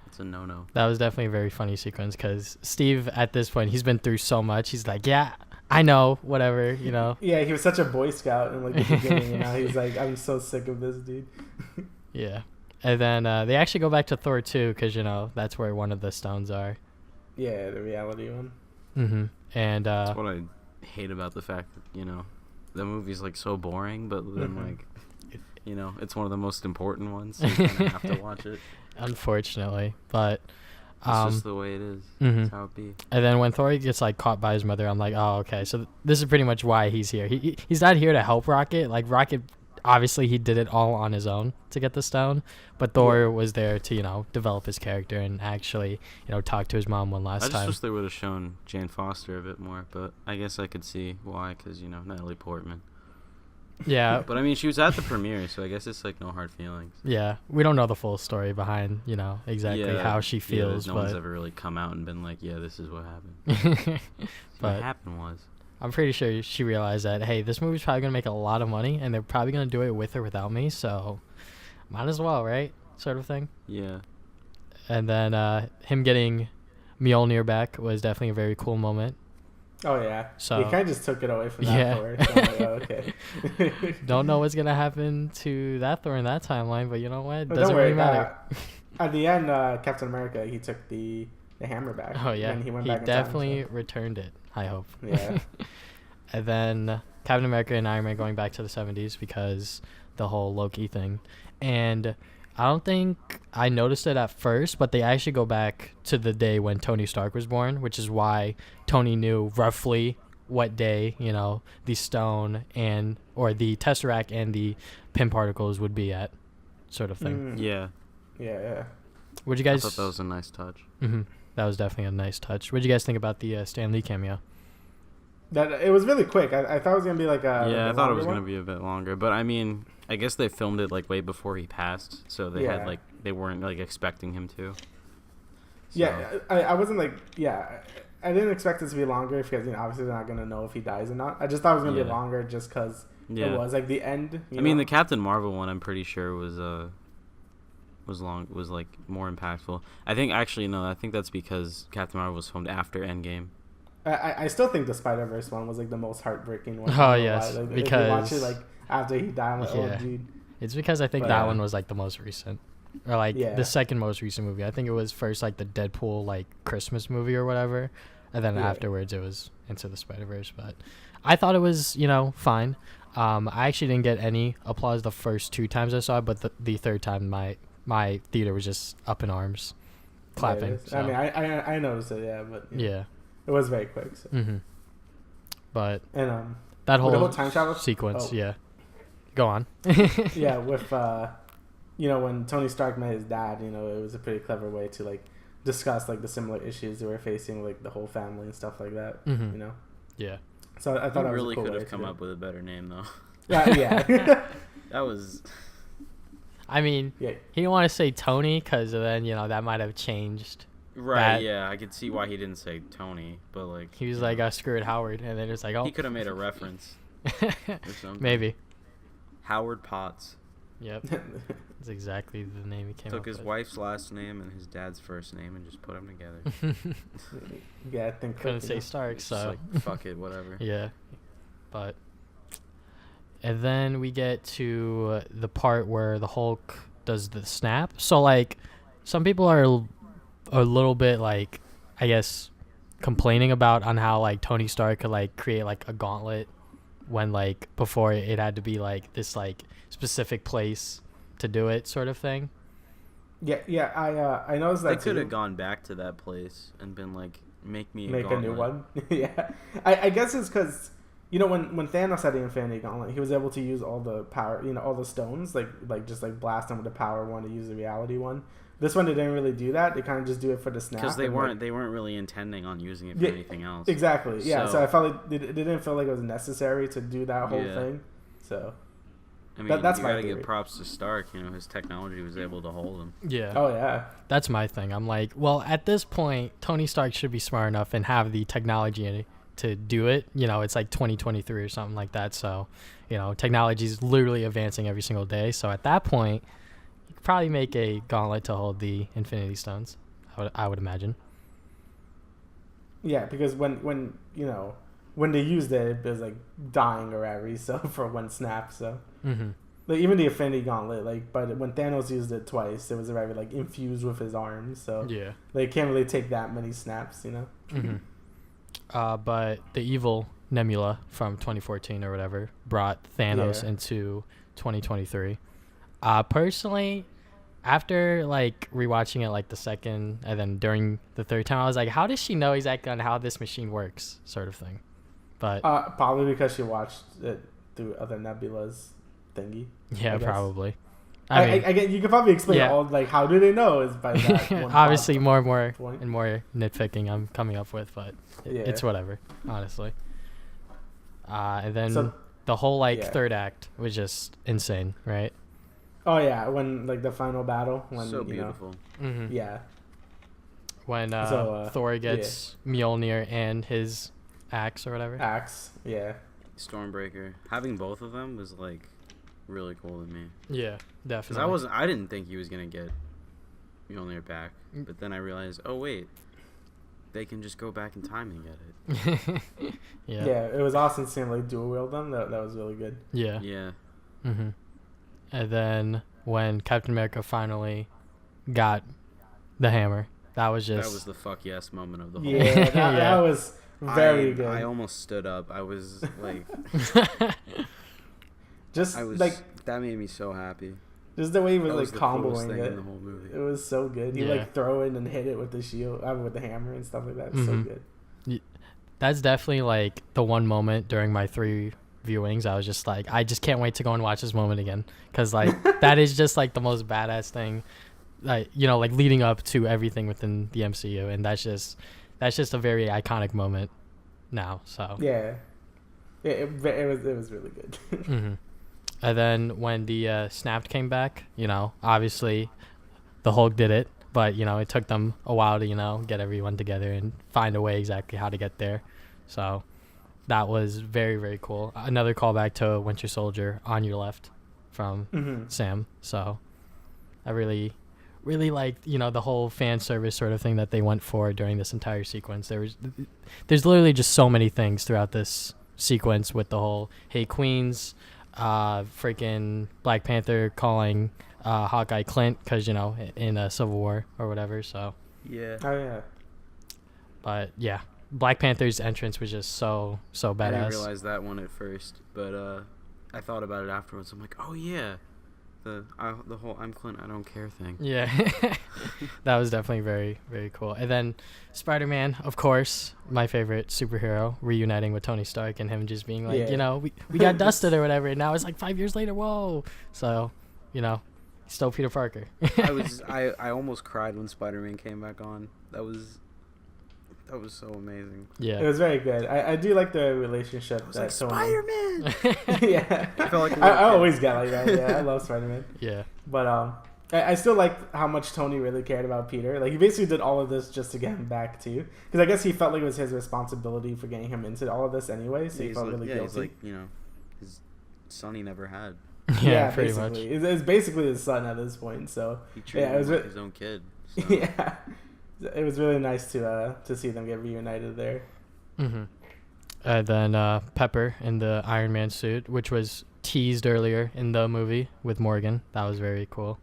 It's a no-no. That was definitely a very funny sequence, because Steve, at this point, he's been through so much. He's like, yeah, I know, whatever, Yeah, he was such a Boy Scout in like the beginning, and now he's like, I'm so sick of this, dude. Yeah. And then they actually go back to Thor 2, because, that's where one of the stones are. Yeah, the reality one. Mm-hmm. And that's what I hate about the fact that, the movie's like so boring, but then like, it's one of the most important ones, so you kind of have to watch it. Unfortunately, but it's just the way it is. Mm-hmm. That's how it be. And then when Thor gets like caught by his mother, I'm like, oh, okay, so this is pretty much why he's here. He's not here to help Rocket. Like Rocket, obviously he did it all on his own to get the stone, but Thor was there to develop his character and actually talk to his mom one last time. I just wish they would have shown Jane Foster a bit more, but I guess I could see why, because Natalie Portman. Yeah. But I mean, she was at the premiere, so I guess it's like no hard feelings. Yeah, we don't know the full story behind exactly how she feels. No but one's ever really come out and been like, yeah, this is what happened. But what happened was, I'm pretty sure she realized that, hey, this movie's probably gonna make a lot of money, and they're probably gonna do it with or without me, so might as well, right? Sort of thing. Yeah. And then him getting Mjolnir back was definitely a very cool moment. Oh yeah. So he kind of just took it away from that yeah. Thor. So I'm like, oh, okay. Don't know what's gonna happen to that Thor in that timeline, but you know what? But Doesn't don't worry, really matter. At the end, Captain America, he took the hammer back. Oh yeah, when he went he back definitely in time, returned it. I hope. Yeah. And then Captain America and Iron Man going back to the 70s because the whole Loki thing, and I don't think I noticed it at first, but they actually go back to the day when Tony Stark was born, which is why Tony knew roughly what day, you know, the stone or the Tesseract and the pin particles would be at, sort of thing. Yeah. Yeah. Would you guys? I thought that was a nice touch. Mm-hmm. That was definitely a nice touch. What did you guys think about the Stan Lee cameo? That it was really quick. I thought it was gonna be like a. Yeah, like I thought it was one. gonna be a bit longer, but I mean, I guess they filmed it like way before he passed, so they had like they weren't like expecting him to. So. Yeah, I wasn't like I didn't expect it to be longer because obviously they're not gonna know if he dies or not. I just thought it was gonna be longer just because it was like the end. I mean, the Captain Marvel one, I'm pretty sure was like more impactful. I think that's because Captain Marvel was filmed after Endgame. I still think the Spider-Verse one was like the most heartbreaking one. Oh yes, like, because if you watch it like after he died, I'm like, oh dude. It's because I think that one was like the most recent, or like the second most recent movie. I think it was first like the Deadpool like Christmas movie or whatever, and then afterwards it was Into the Spider-Verse. But I thought it was fine. I actually didn't get any applause the first 2 times I saw it, but the third time my theater was just up in arms, clapping. Yeah, so. I mean, I noticed it, but yeah. It was very quick. So. Mm-hmm. But and that whole time travel sequence, go on. Yeah, with when Tony Stark met his dad, it was a pretty clever way to like discuss like the similar issues they were facing, like the whole family and stuff like that. Mm-hmm. Yeah. So I thought that really was a cool could way have come up with a better name though. Yeah. That was. I mean, he didn't want to say Tony because then that might have changed. Right, yeah, I could see why he didn't say Tony, but like he was like, screw it, Howard, and then it's like, oh, he could have made a reference or something. Maybe Howard Potts. Yep, that's exactly the name he came up with. Took his wife's last name and his dad's first name and just put them together. Yeah, I think couldn't say Stark, so like, fuck it, whatever. Yeah, but and then we get to the part where the Hulk does the snap. So like, some people are a little bit like, I guess, complaining about on how like Tony Stark could like create like a gauntlet when like before it had to be like this like specific place to do it, sort of thing. Yeah. I noticed that they could have gone back to that place and been like, make a new one. Yeah, I guess it's because when Thanos had the Infinity Gauntlet, he was able to use all the power, all the stones, like just like blast them with the power one to use the reality one. This one, they didn't really do that. They kind of just do it for the snap. Because they weren't really intending on using it for anything else. Exactly. Yeah. So I felt like they didn't feel like it was necessary to do that whole thing. So. I mean, that's you gotta give props to Stark. His technology was able to hold him. Yeah. Oh yeah. That's my thing. I'm like, well, at this point, Tony Stark should be smart enough and have the technology to do it. It's like 2023 or something like that. So, technology is literally advancing every single day. So at that point, you could probably make a gauntlet to hold the Infinity Stones. I would imagine. Yeah, because when they used it, it was like dying already. So for one snap, so like even the Infinity Gauntlet, but when Thanos used it twice, it was already like infused with his arms. So they can't really take that many snaps, Mm-hmm. But the evil Nebula from 2014 or whatever brought Thanos into 2023. Personally, after like rewatching it like the second and then during the third time, I was like, how does she know exactly on how this machine works, sort of thing. But probably because she watched it through other Nebulas thingy. Yeah, probably. I get you could probably explain all like how do they know is by that one obviously more and more nitpicking I'm coming up with, but it's whatever, honestly. And then the whole third act was just insane, right? Oh yeah, when like the final battle, when so beautiful. Yeah. When Thor gets Mjolnir and his axe or whatever. Axe, yeah. Stormbreaker. Having both of them was like really cool to me. Yeah, definitely. Because I didn't think he was gonna get Mjolnir back, but then I realized, oh wait, they can just go back in time and get it. Yeah, it was awesome seeing like dual wield them. That was really good. Yeah. Yeah. Mhm. And then when Captain America finally got the hammer, that was the fuck yes moment of the whole. Yeah, that was very good. I almost stood up. I was like, that made me so happy. Just the way he was like comboing thing it. in the whole movie. It was so good. He like throw it and hit it with the shield, with the hammer and stuff like that. It's so good. That's definitely like the one moment during my 3 viewings. I was just like, I just can't wait to go and watch this moment again, because like that is just like the most badass thing, like, you know, like leading up to everything within the MCU, and that's just a very iconic moment now. So it was really good. And then when the Snapped came back, you know, obviously the Hulk did it, but, you know, it took them a while to, you know, get everyone together and find a way exactly how to get there. So that was very, very cool. Another callback to Winter Soldier on your left from Sam. So I really, really liked, you know, the whole fan service sort of thing that they went for during this entire sequence. There's literally just so many things throughout this sequence with the whole, hey, Queens, freaking Black Panther calling Hawkeye Clint, because, you know, in Civil War or whatever. So yeah. Oh yeah. But yeah, Black Panther's entrance was just so badass. I didn't realize that one at first, but I thought about it afterwards. I'm like, oh yeah, the whole I'm Clint, I don't care thing. Yeah. That was definitely very, very cool. And then Spider-Man, of course, my favorite superhero, reuniting with Tony Stark and him just being like, you know, we got dusted or whatever, and now it's like 5 years later, whoa. So, you know, still Peter Parker. I almost cried when Spider-Man came back on. That was so amazing. Yeah, it was very good. I do like the relationship that like, Tony. Spider-Man. Yeah, I feel like I always get like that. Yeah, I love Spider-Man. Yeah, but I still like how much Tony really cared about Peter. Like, he basically did all of this just to get him back too, because I guess he felt like it was his responsibility for getting him into all of this anyway. So he felt really guilty. He's like, you know, his son he never had. Yeah, pretty basically. much. It's basically his son at this point. So he treated him like his own kid. So. Yeah. It was really nice to see them get reunited there. And then Pepper in the Iron Man suit, which was teased earlier in the movie with Morgan. That was very cool.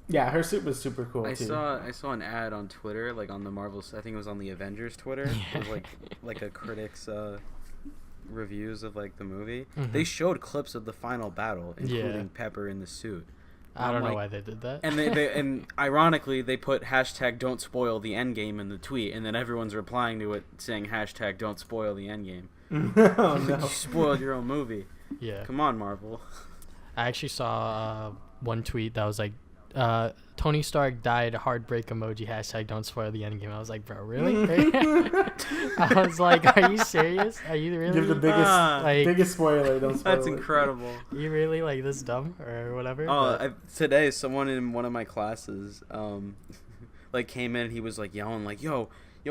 Yeah, her suit was super cool too. I saw an ad on Twitter, like on the Marvel's. I think it was on the Avengers Twitter. It was like a critic's reviews of like the movie. They showed clips of the final battle, including Pepper in the suit. I don't know why they did that. And and ironically, they put hashtag don't spoil the Endgame in the tweet, and then everyone's replying to it saying hashtag don't spoil the Endgame. Oh, no. You spoiled your own movie. Yeah. Come on, Marvel. I actually saw one tweet that was like, Tony Stark died, heartbreak emoji, hashtag don't spoil the Endgame. I was like, bro, really? I was like, are you serious? Are you really? Give the biggest spoiler, don't spoil That's incredible. You really like this dumb or whatever? Today someone in one of my classes like came in and he was like yelling like, yo,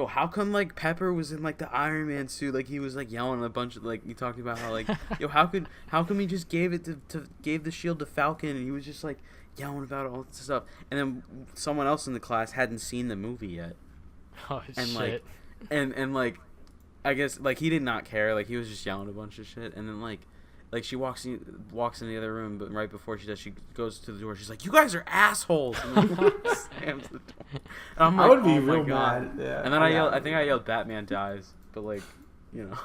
how come like Pepper was in like the Iron Man suit? Like he was like yelling a bunch of like, he talked about how like, yo, how come he just gave the shield to Falcon, and he was just like yelling about all this stuff, and then someone else in the class hadn't seen the movie yet. Oh, and shit. like and like I guess like he did not care, like he was just yelling a bunch of shit, and then like she walks in the other room, but right before she does, she goes to the door, she's like, you guys are assholes, and like, slams the door. And I'm like, I would be oh my real God. mad. Yeah. And then I think I yelled Batman dies, but like, you know.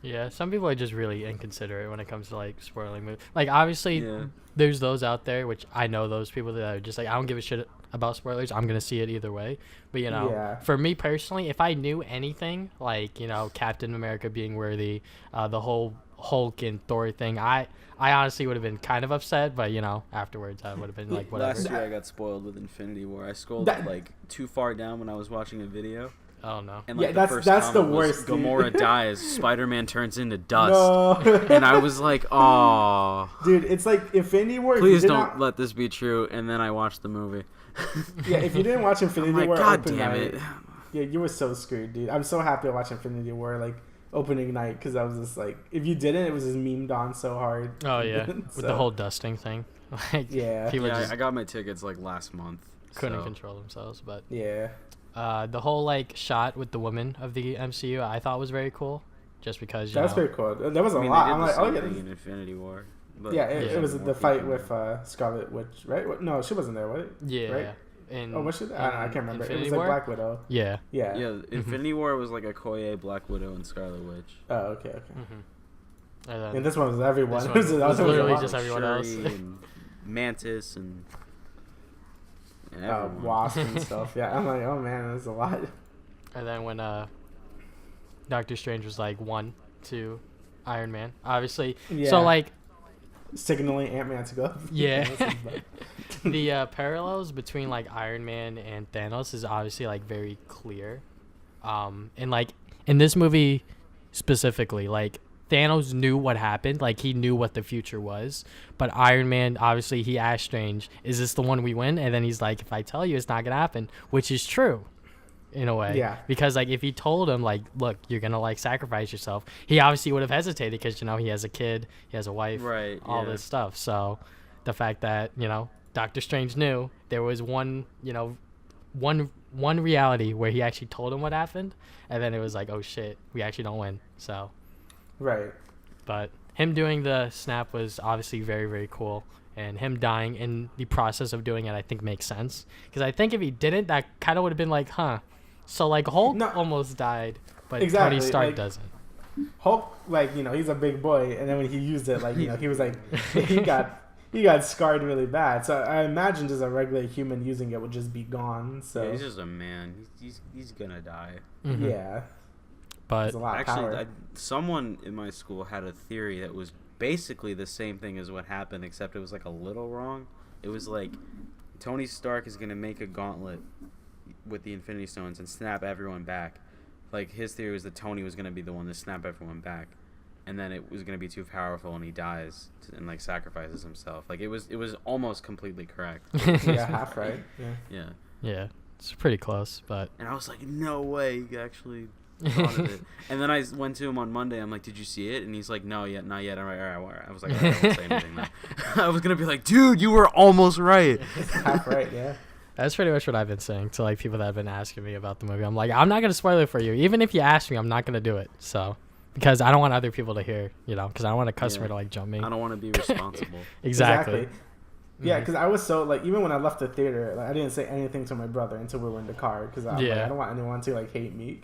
Yeah, some people are just really inconsiderate when it comes to like spoiling movies. Like obviously, there's those out there, which I know those people that are just like, I don't give a shit about spoilers. I'm gonna see it either way. But you know, for me personally, if I knew anything, like, you know, Captain America being worthy, the whole Hulk and Thor thing, I honestly would have been kind of upset. But you know, afterwards I would have been like, whatever. Last year I got spoiled with Infinity War. I scrolled like too far down when I was watching a video. Oh no! And, like, that's the worst. Gamora dies. Spider-Man turns into dust. No. And I was like, "Oh, dude, it's like Infinity War." Please don't let this be true. And then I watched the movie. Yeah, if you didn't watch Infinity War, God damn it! Yeah, you were so screwed, dude. I'm so happy to watch Infinity War like opening night, because I was just like, if you didn't, it was just memed on so hard. Oh yeah, with the whole dusting thing. Like, yeah, I got my tickets like last month. Couldn't control themselves, but yeah. The whole like shot with the woman of the MCU I thought was very cool, just because that's very cool. There was a lot. I'm like, oh yeah, in Infinity War. But yeah, it was the fight with Scarlet Witch, right? No, she wasn't there, was it? Yeah. Right? Was she? I can't remember. Infinity it was like Black Widow. Yeah. Yeah. Infinity War was like Okoye, Black Widow, and Scarlet Witch. Oh, okay. Mm-hmm. And this one was everyone. It was literally just everyone else. And Mantis and Wasp and stuff. Yeah, I'm like, oh man, there's a lot. And then when Doctor Strange was like 1 to Iron Man, obviously. Yeah. So like signaling Ant-Man to go. Yeah. The parallels between like Iron Man and Thanos is obviously like very clear. And like in this movie specifically, like Thanos knew what happened, like he knew what the future was, but Iron Man, obviously he asked Strange, is this the one we win? And then he's like, if I tell you, it's not gonna happen, which is true in a way. Yeah. Because like if he told him like, look, you're gonna like sacrifice yourself, he obviously would have hesitated because, you know, he has a kid, he has a wife, right, all this stuff. So the fact that, you know, Doctor Strange knew there was one reality where he actually told him what happened, and then it was like, oh shit, we actually don't win. So right. But him doing the snap was obviously very, very cool, and him dying in the process of doing it I think makes sense, because I think if he didn't, that kind of would have been like, so like Hulk almost died, but Tony Stark like, doesn't. Hulk, like, you know, he's a big boy, and then when he used it, like, you know, he was like he got scarred really bad. So I imagine just a regular human using it would just be gone. So yeah, he's just a man. He's gonna die. Mm-hmm. Yeah, but there's a lot of power. Someone in my school had a theory that was basically the same thing as what happened, except it was like a little wrong. It was like Tony Stark is gonna make a gauntlet with the Infinity Stones and snap everyone back. Like his theory was that Tony was gonna be the one to snap everyone back. And then it was gonna be too powerful, and he dies and like sacrifices himself. Like it was almost completely correct. Yeah, half right. Yeah. It's pretty close, but. And I was like, no way, he actually thought of it. And then I went to him on Monday. I'm like, did you see it? And he's like, no, yet, not yet. All right. I was like, all right, I won't say anything now. I was gonna be like, dude, you were almost right. Half right, yeah. That's pretty much what I've been saying to like people that have been asking me about the movie. I'm like, I'm not gonna spoil it for you. Even if you ask me, I'm not gonna do it. So. Because I don't want other people to hear, you know, because I don't want a customer to, like, jump me. I don't want to be responsible. Exactly. Yeah, because I was so, like, even when I left the theater, like, I didn't say anything to my brother until we were in the car, because like, I don't want anyone to, like, hate me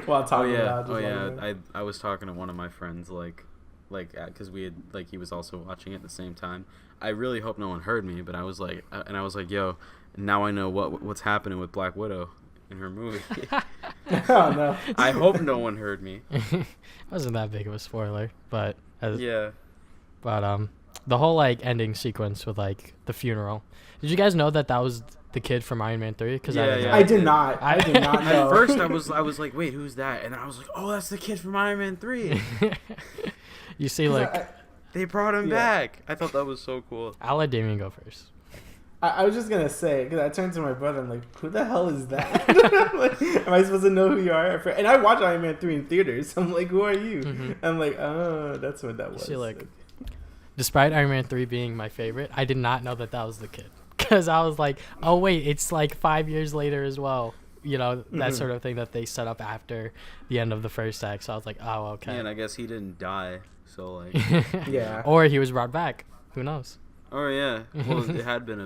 while talking about it. I was talking to one of my friends, like, because we had, like, he was also watching it at the same time. I really hope no one heard me, but I was like, yo, now I know what's happening with Black Widow in her movie. Oh no! I hope no one heard me. It wasn't that big of a spoiler, but yeah. But the whole like ending sequence with like the funeral. Did you guys know that was the kid from Iron Man 3? Because I did not. I did not know. At first, I was like, wait, who's that? And then I was like, oh, that's the kid from Iron Man 3. You see, like they brought him back. I thought that was so cool. I'll let Damian go first. I was just going to say, because I turned to my brother, I'm like, who the hell is that? Like, am I supposed to know who you are? And I watched Iron Man 3 in theaters. So I'm like, who are you? Mm-hmm. I'm like, oh, that's what that was. See, like, despite Iron Man 3 being my favorite, I did not know that was the kid. Because I was like, oh, wait, it's like 5 years later as well. You know, that sort of thing that they set up after the end of the first act. So I was like, oh, okay. Yeah, and I guess he didn't die. So, like. Yeah. Or he was brought back. Who knows? Oh yeah, well it had been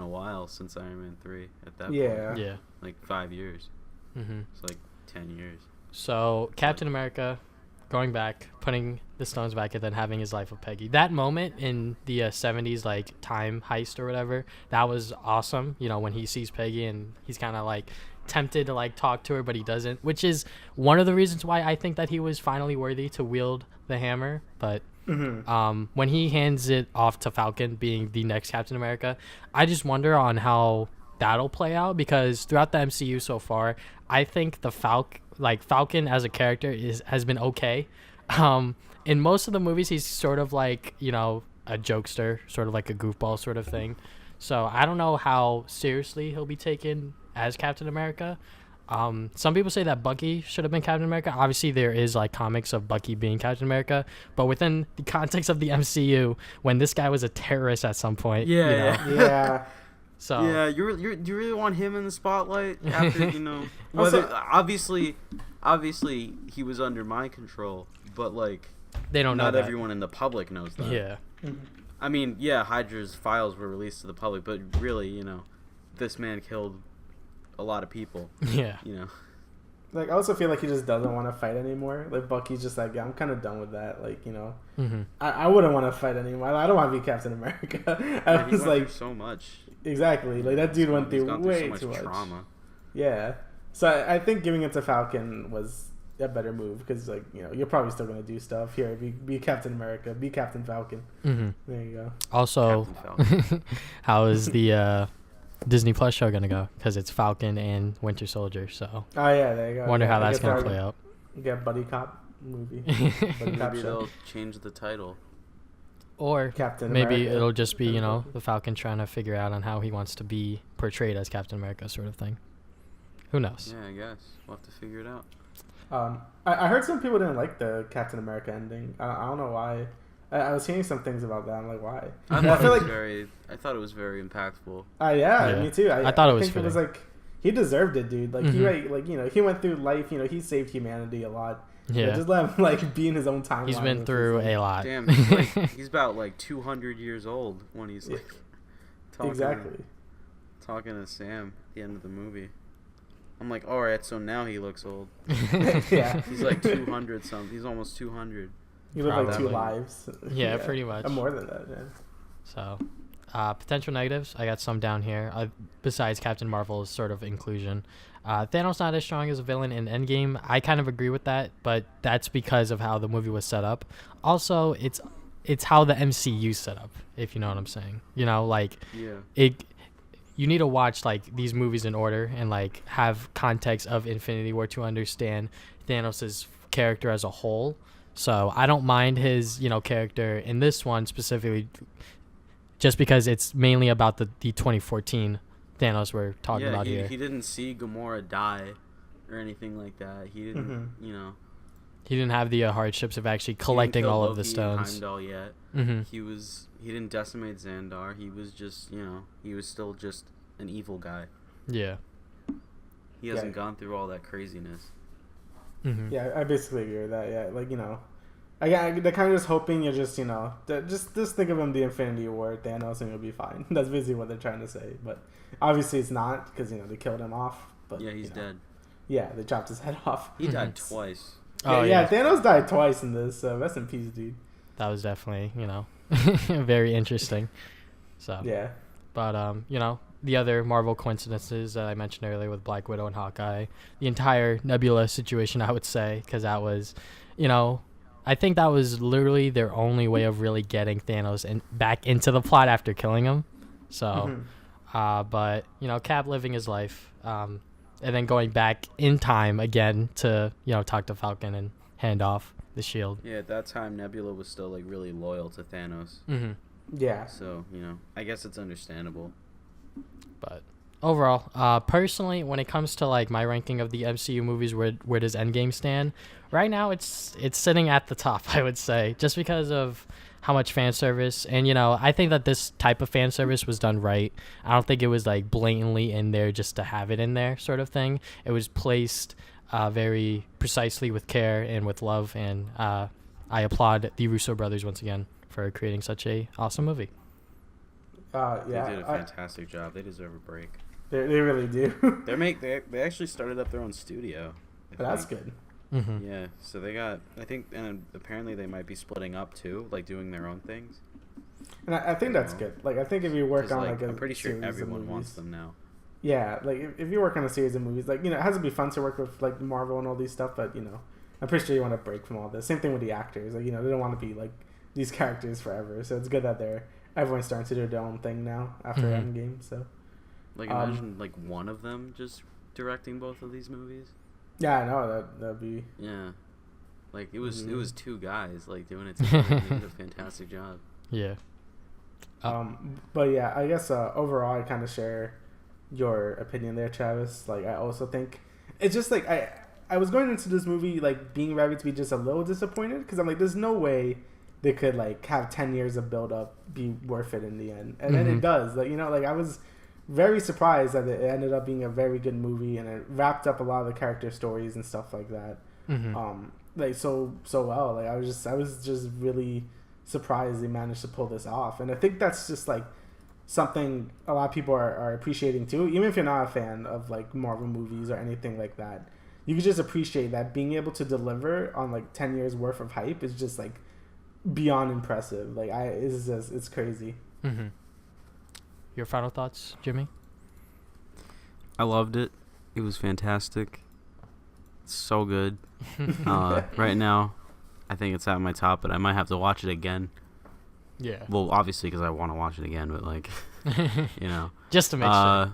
a while since Iron Man 3 at that point. Yeah, like 5 years. Mm-hmm. It's like 10 years. So Captain America, going back, putting the stones back, and then having his life with Peggy. That moment in the 70s like time heist or whatever, that was awesome. You know, when he sees Peggy and he's kind of like tempted to like talk to her, but he doesn't, which is one of the reasons why I think that he was finally worthy to wield the hammer. But when he hands it off to Falcon, being the next Captain America, I just wonder on how that'll play out, because throughout the MCU so far, I think the Falcon as a character has been okay. In most of the movies, he's sort of like, you know, a jokester, sort of like a goofball sort of thing. So I don't know how seriously he'll be taken as Captain America. Some people say that Bucky should have been Captain America. Obviously, there is like comics of Bucky being Captain America, but within the context of the MCU, when this guy was a terrorist at some point, yeah. So yeah, you really want him in the spotlight after whether obviously he was under my control, but like they don't know not that. everyone in the public knows that. Yeah. I mean, yeah, Hydra's files were released to the public, but really, this man killed a lot of people. Yeah. Like, I also feel like he just doesn't want to fight anymore. Like, Bucky's just like, yeah, I'm kind of done with that. Like, I wouldn't want to fight anymore. I don't want to be Captain America. I was like, so much. Exactly. Like, that dude went through way so too much trauma. Yeah. So I think giving it to Falcon was a better move because, like, you're probably still going to do stuff. Here, be Captain America. Be Captain Falcon. Mm-hmm. There you go. Also, how is the Disney Plus show gonna go? Because it's Falcon and Winter Soldier. So oh yeah, there you go. Wonder how that's gonna play out. You got buddy cop movie. Buddy cop maybe they'll change the title. Or Captain maybe America. it'll just be the Falcon trying to figure out on how he wants to be portrayed as Captain America, sort of thing. Who knows? Yeah, I guess we'll have to figure it out. I heard some people didn't like the Captain America ending. I don't know why. I was hearing some things about that. I'm like, why? I thought it was very impactful. Yeah, me too. I thought it was. I think it was like he deserved it, dude. Like he went through life. He saved humanity a lot. Yeah, just let him like be in his own timeline. He's been through a lot. Damn, he's about like 200 years old when he's like talking to Sam at the end of the movie. I'm like, all right, so now he looks old. Yeah, he's like 200 something. He's almost 200. You live like 2 lives. Yeah, pretty much. More than that, yeah. So, potential negatives. I got some down here. Besides Captain Marvel's sort of inclusion, Thanos not as strong as a villain in Endgame. I kind of agree with that, but that's because of how the movie was set up. Also, it's how the MCU set up. If you know what I'm saying. You need to watch like these movies in order and like have context of Infinity War to understand Thanos's character as a whole. So I don't mind his, character in this one specifically, just because it's mainly about the 2014 Thanos we're talking about here. He didn't see Gamora die or anything like that. He didn't, He didn't have the hardships of actually collecting all of the stones. Heimdall yet. Mm-hmm. He didn't decimate Xandar. He was just, he was still just an evil guy. Yeah. He hasn't gone through all that craziness. Mm-hmm. Yeah, I basically agree with that. Yeah, like they're kind of just hoping you're just just think of him the Infinity War Thanos and you'll be fine. That's basically what they're trying to say. But obviously it's not because they killed him off. But yeah, he's dead. Yeah, they chopped his head off. He died twice. Yeah, Thanos died twice in this. So rest in peace, dude. That was definitely very interesting. So yeah, but the other Marvel coincidences that I mentioned earlier with Black Widow and Hawkeye, the entire Nebula situation, I would say, because that was, I think that was literally their only way of really getting Thanos back into the plot after killing him. So, but, Cap living his life, and then going back in time again to, talk to Falcon and hand off the shield. Yeah, at that time, Nebula was still, like, really loyal to Thanos. Mm-hmm. Yeah. So, I guess it's understandable. But overall, personally, when it comes to like my ranking of the MCU movies, where does Endgame stand? Right now, it's sitting at the top, I would say, just because of how much fan service. And I think that this type of fan service was done right. I don't think it was like blatantly in there just to have it in there, sort of thing. It was placed very precisely with care and with love. And I applaud the Russo brothers once again for creating such a awesome movie. Yeah, they did a fantastic job. They deserve a break. They really do. They actually started up their own studio. That's good. Mm-hmm. Yeah, so they got, I think, and apparently they might be splitting up too, like doing their own things. And I think that's good. Like, I think if you work on like a I'm pretty sure series everyone of movies, wants them now. Yeah, like if you work on a series of movies, like it has to be fun to work with like Marvel and all these stuff, but I'm pretty sure you want to break from all this. Same thing with the actors. Like they don't want to be like these characters forever. So it's good that everyone's starting to do their own thing now after Endgame. So, like, imagine like one of them just directing both of these movies. Yeah, I know that'd be. Yeah, like it was 2 guys like doing it together. They did a fantastic job. Yeah. But yeah, I guess overall I kind of share your opinion there, Travis. Like I also think it's just like I was going into this movie like being ready to be just a little disappointed because I'm like, there's no way they could like have 10 years of build up be worth it in the end, and then it does. Like like I was very surprised that it ended up being a very good movie, and it wrapped up a lot of the character stories and stuff like that. Like so well. Like I was just really surprised they managed to pull this off, and I think that's just like something a lot of people are appreciating too. Even if you're not a fan of like Marvel movies or anything like that, you can just appreciate that being able to deliver on like 10 years worth of hype is just like beyond impressive. Like it's crazy. Your final thoughts, Jimmy? I loved it. It was fantastic. It's so good. Right now, I think it's at my top, but I might have to watch it again. Yeah. Well, obviously, because I want to watch it again, but like, you know, just to make sure.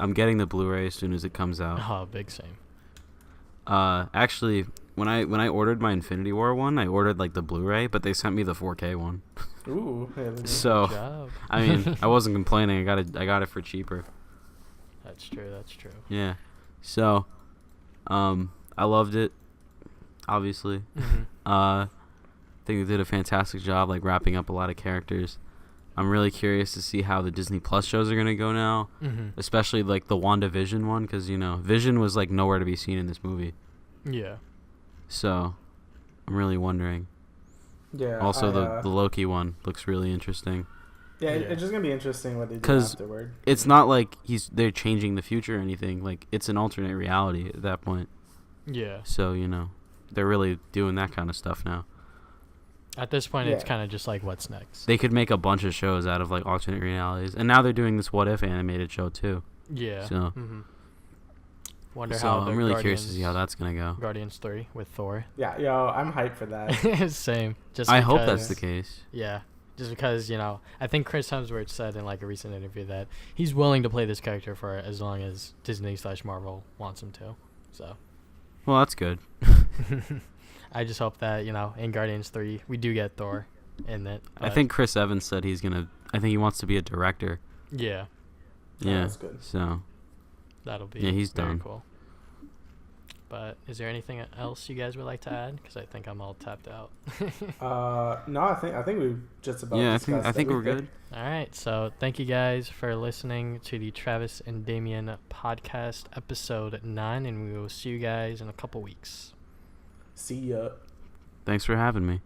I'm getting the Blu-ray as soon as it comes out. Oh, big same. Actually, when I ordered my Infinity War one, I ordered like the Blu-ray, but they sent me the 4K one. Ooh. So, I mean, I wasn't complaining. I got it for cheaper. That's true. Yeah. So, I loved it. Obviously. I think they did a fantastic job, like wrapping up a lot of characters. I'm really curious to see how the Disney Plus shows are gonna go now, especially like the WandaVision one, because you know Vision was like nowhere to be seen in this movie. Yeah. So, I'm really wondering. Yeah. Also, the Loki one looks really interesting. Yeah, it's just gonna be interesting what they do afterward. It's not like they're changing the future or anything. Like it's an alternate reality at that point. Yeah. So you know, they're really doing that kind of stuff now. At this point, it's kind of just like, what's next? They could make a bunch of shows out of like alternate realities, and now they're doing this What If animated show too. Yeah. So, wonder how. I'm really curious to see how that's gonna go. Guardians 3 with Thor. Yeah, yo, I'm hyped for that. Same. I hope that's the case. Yeah. Just because, you know, I think Chris Hemsworth said in like a recent interview that he's willing to play this character for as long as Disney/Marvel wants him to. So. Well, that's good. I just hope that, you know, in Guardians 3, we do get Thor in it. I think Chris Evans said I think he wants to be a director. Yeah. Yeah. That's good. So. That'll be he's very done. Cool. But is there anything else you guys would like to add? Because I think I'm all tapped out. No, I think we've just about. Yeah, discussed I think we're everything. good. All right, so thank you guys for listening to the Travis and Damian Podcast, episode 9, and we will see you guys in a couple weeks. See ya. Thanks for having me.